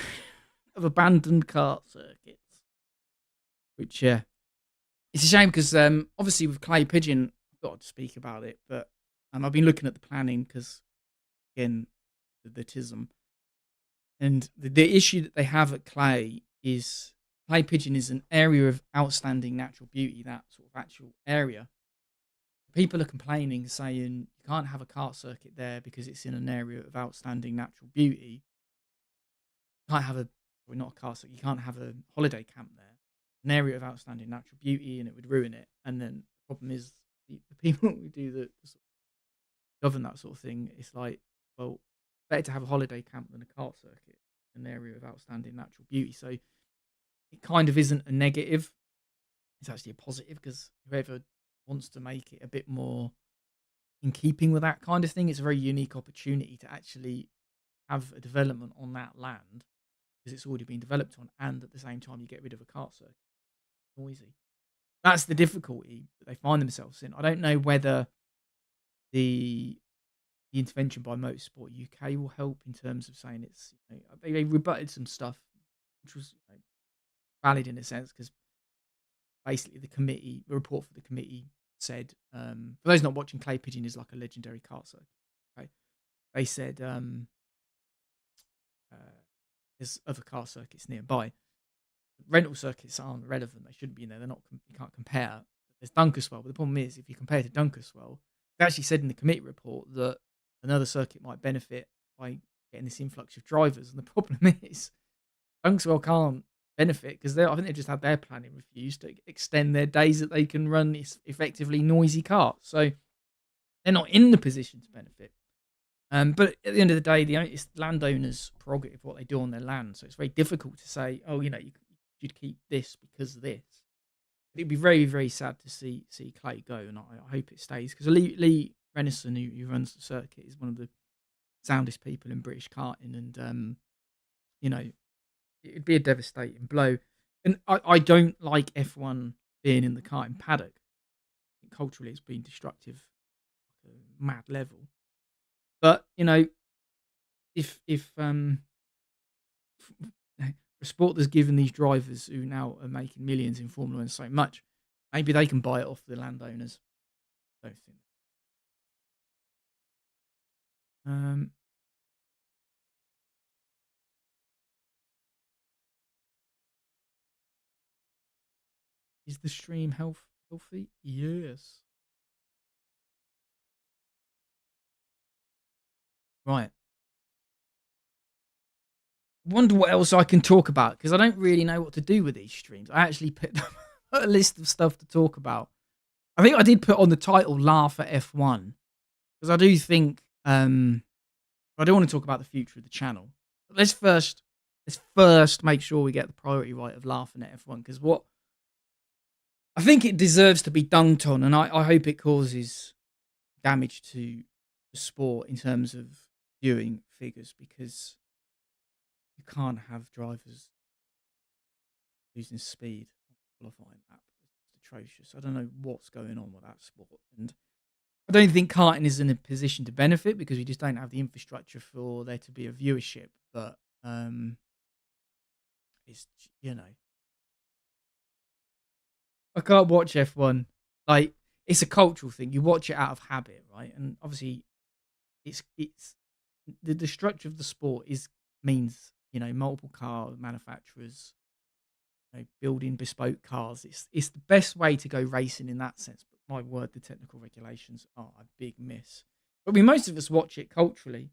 of abandoned kart circuits. Which, it's a shame because obviously with Clay Pigeon, I've got to speak about it, but I've been looking at the planning because, again, the TISM. And the issue that they have at Clay is Clay Pigeon is an area of outstanding natural beauty, that sort of actual area. People are complaining, saying you can't have a kart circuit there because it's in an area of outstanding natural beauty. You can't have not a kart circuit, you can't have a holiday camp there. An area of outstanding natural beauty, and it would ruin it. And then the problem is the people who do the sort of govern that sort of thing. It's like, well, better to have a holiday camp than a kart circuit, an area of outstanding natural beauty. So it kind of isn't a negative; it's actually a positive because whoever wants to make it a bit more in keeping with that kind of thing, it's a very unique opportunity to actually have a development on that land because it's already been developed on, and at the same time you get rid of a kart circuit. Noisy. That's the difficulty that they find themselves in. I don't know whether the intervention by Motorsport UK will help in terms of saying it's, they rebutted some stuff which was valid in a sense because basically the report for the committee said, for those not watching, Clay Pigeon is like a legendary kart circuit. Okay? They said there's other car circuits nearby. Rental circuits aren't relevant; they shouldn't be in there. They're not. You can't compare. There's Dunkerswell, but the problem is if you compare to Dunkerswell, they actually said in the committee report that another circuit might benefit by getting this influx of drivers, and the problem is Dunkerswell can't benefit because I think they just had their planning refused to extend their days that they can run this effectively noisy karts. So they're not in the position to benefit. But at the end of the day, it's landowners' prerogative what they do on their land. So it's very difficult to say, oh, you'd keep this because of this. It'd be very, very sad to see Clay go, and I hope it stays because Lee Renison, who runs the circuit, is one of the soundest people in British karting, and it'd be a devastating blow. And I don't like F1 being in the karting paddock. Culturally, it's been destructive at a mad level. But if a sport that's given these drivers who now are making millions in Formula One so much, maybe they can buy it off the landowners. I don't think. Is the stream healthy? Yes. Right. Wonder what else I can talk about because I don't really know what to do with these streams. I actually put a list of stuff to talk about. I think I did put on the title "Laugh at F1" because I do think I do want to talk about the future of the channel. But let's first make sure we get the priority right of laughing at F1 because what I think it deserves to be dunked on, and I hope it causes damage to the sport in terms of viewing figures because you can't have drivers losing speed on a qualifying lap. It's atrocious. I don't know what's going on with that sport, and I don't think karting is in a position to benefit because we just don't have the infrastructure for there to be a viewership. But it's I can't watch F1. Like it's a cultural thing. You watch it out of habit, right? And obviously, it's the structure of the sport means multiple car manufacturers, building bespoke cars. It's the best way to go racing in that sense. But my word, the technical regulations are a big miss. But most of us watch it culturally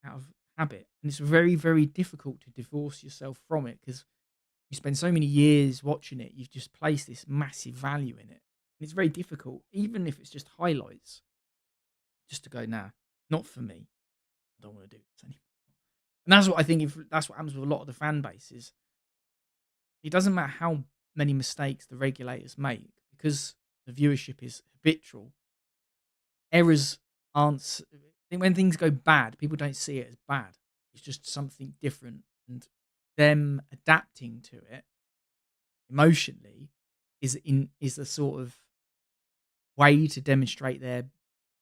out of habit, and it's very, very difficult to divorce yourself from it because you spend so many years watching it. You've just placed this massive value in it, and it's very difficult, even if it's just highlights, just to go, nah, not for me. I don't want to do this anymore. And that's what I think. If that's what happens with a lot of the fan bases, it doesn't matter how many mistakes the regulators make because the viewership is habitual. Errors aren't. When things go bad, people don't see it as bad. It's just something different, and them adapting to it emotionally is a sort of way to demonstrate their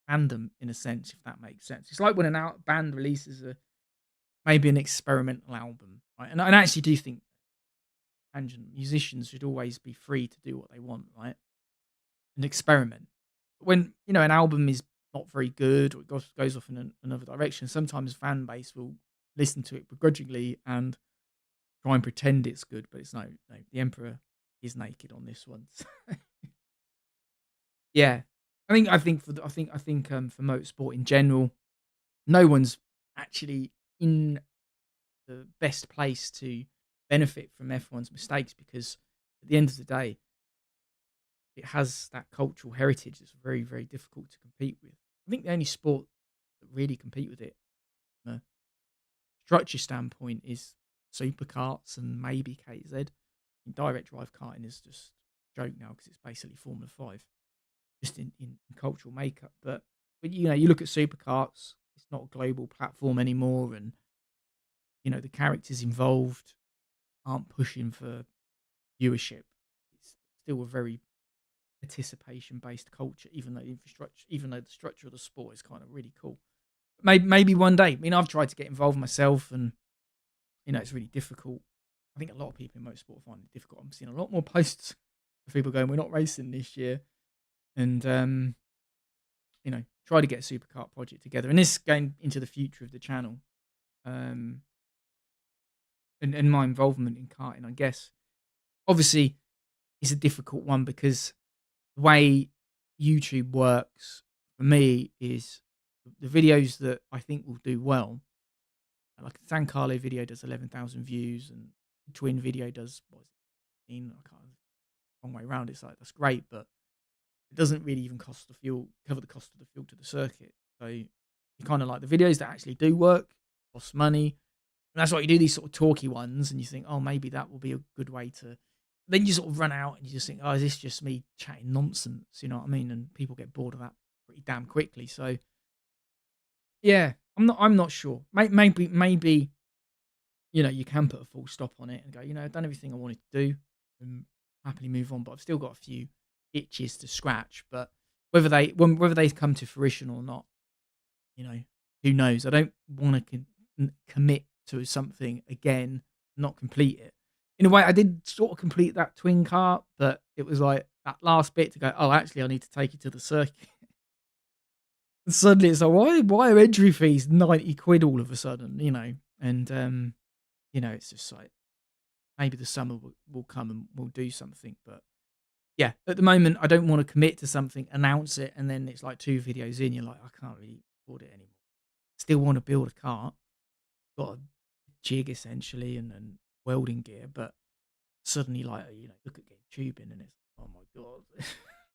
fandom in a sense, if that makes sense. It's like when band releases maybe an experimental album, right? And I actually do think musicians should always be free to do what they want, right? And experiment. When an album is not very good or it goes off in another direction, sometimes fan base will listen to it begrudgingly and try and pretend it's good, but it's no. The emperor is naked on this one. Yeah, I think for motorsport in general, no one's actually in the best place to benefit from F1's mistakes because at the end of the day, it has that cultural heritage that's very, very difficult to compete with. I think the only sport that really compete with it from a structure standpoint is superkarts and maybe KZ. Direct drive karting is just a joke now because it's basically Formula 5, just in cultural makeup. But you look at superkarts, it's not a global platform anymore, and the characters involved aren't pushing for viewership. It's still a very participation based culture, even though the structure of the sport is kind of really cool. Maybe one day. I've tried to get involved myself, and it's really difficult. I think a lot of people in motorsport find it difficult. I'm seeing a lot more posts of people going, "We're not racing this year," and try to get a superkart project together. And this is going into the future of the channel, and my involvement in karting, I guess. Obviously, it's a difficult one because the way YouTube works for me is the videos that I think will do well. Like a San Carlo video does 11,000 views, and the Twin video does I can't, wrong way around. It's like that's great, but it doesn't really even cover the cost of the fuel to the circuit. So you kind of like the videos that actually do work, cost money. And that's why you do these sort of talky ones, and you think, oh, maybe that will be a good way to. Then you sort of run out, and you just think, oh, is this just me chatting nonsense? You know what I mean? And people get bored of that pretty damn quickly. So, yeah, I'm not sure. Maybe, you can put a full stop on it and go, I've done everything I wanted to do, and happily move on. But I've still got a few itches to scratch. But whether they come to fruition or not, who knows? I don't want to commit to something again, not complete it. In a way, I did sort of complete that twin kart, but it was like that last bit to go, oh, actually, I need to take it to the circuit. And suddenly it's like, why are entry fees 90 quid all of a sudden, And, it's just like, maybe the summer will come and we'll do something. But yeah, at the moment, I don't want to commit to something, announce it, and then it's like 2 videos in, you're like, I can't really afford it anymore. Still want to build a kart. Got a jig essentially and welding gear, but suddenly look at getting tubing and it's oh my god.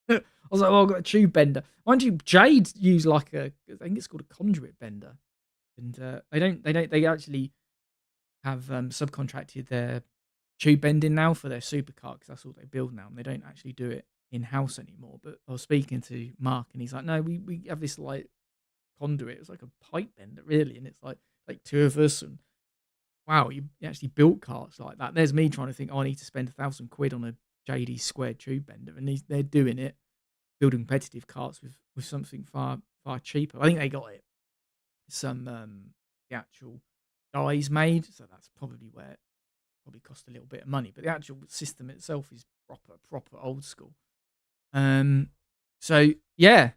I was like, oh, I've got a tube bender. Mind you, Jade use I think it's called a conduit bender, and they actually have subcontracted their tube bending now for their supercar because that's all they build now, and they don't actually do it in house anymore. But I was speaking to Mark, and he's like, no, we have this conduit. It's like a pipe bender really, and it's like 2 of us, and wow, you actually built carts like that. There's me trying to think, I need to spend 1,000 quid on a JD squared tube bender, and they're doing it, building competitive carts with something far cheaper. I think they got it some the actual dies made, so that's probably where it probably cost a little bit of money. But the actual system itself is proper old school. So yeah,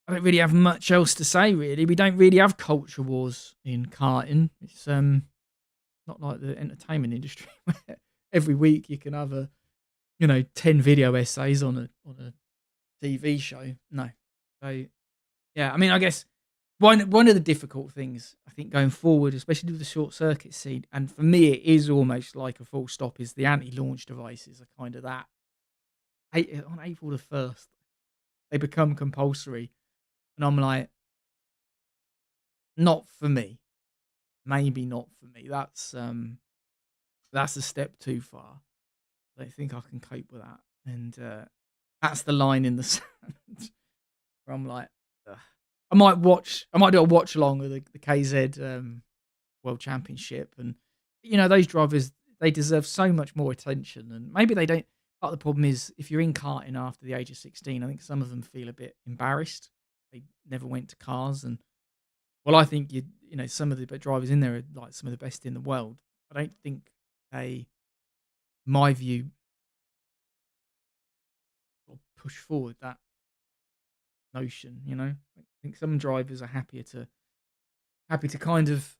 I don't really have much else to say, really. We don't really have culture wars in karting. It's not like the entertainment industry where every week you can have 10 video essays on a TV show. No. So yeah, I mean, I guess one of the difficult things I think going forward, especially with the short circuit scene, and for me it is almost like a full stop, is the anti-launch devices are kind of that. On April the 1st, they become compulsory, and I'm like, not for me. Maybe not for me. That's a step too far. I don't think I can cope with that, and that's the line in the sand where I'm like, ugh. I might do a watch along with the KZ World Championship, and those drivers, they deserve so much more attention, and maybe they don't. Part of the problem is if you're in karting after the age of 16, I think some of them feel a bit embarrassed. They never went to cars, and well, I think some of the drivers in there are like some of the best in the world. I don't think they, my view, sort of push forward that notion. I think some drivers are happy to kind of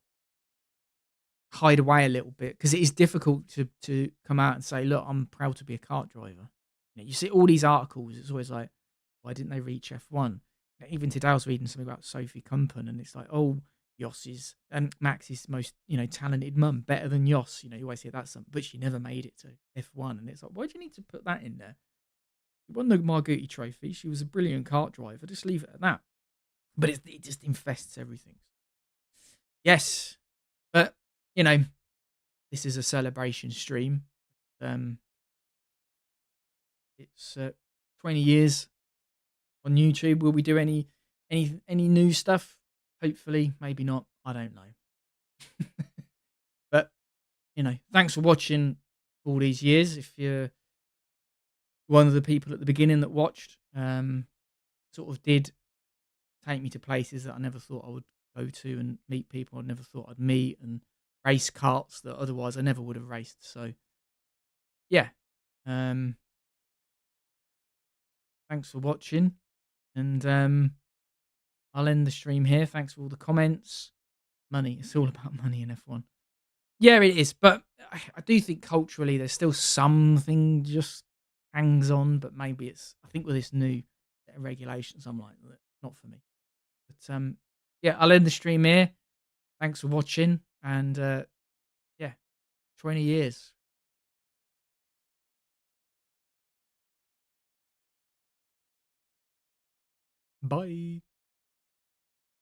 hide away a little bit because it is difficult to come out and say, look, I'm proud to be a kart driver. You see all these articles. It's always like, why didn't they reach F1? Even today, I was reading something about Sophie Kumpen, and it's like, oh, Yoss's and Max's most talented mum, better than Yoss. You always hear that something, but she never made it to F1, and it's like, why do you need to put that in there? She won the Margutti Trophy. She was a brilliant kart driver. Just leave it at that. But it just infests everything. Yes, but this is a celebration stream. It's 20 years on YouTube. Will we do any new stuff? Hopefully, maybe not. I don't know. But thanks for watching all these years. If you're one of the people at the beginning that watched, sort of did take me to places that I never thought I would go to, and meet people I never thought I'd meet, and race karts that otherwise I never would have raced. So yeah, thanks for watching, and I'll end the stream here. Thanks for all the comments. Money, it's all about money in F1. Yeah, it is, but I do think culturally there's still something just hangs on, but maybe I think with this new set of regulations, I'm like, not for me. But yeah, I'll end the stream here. Thanks for watching, and yeah, 20 years. Bye.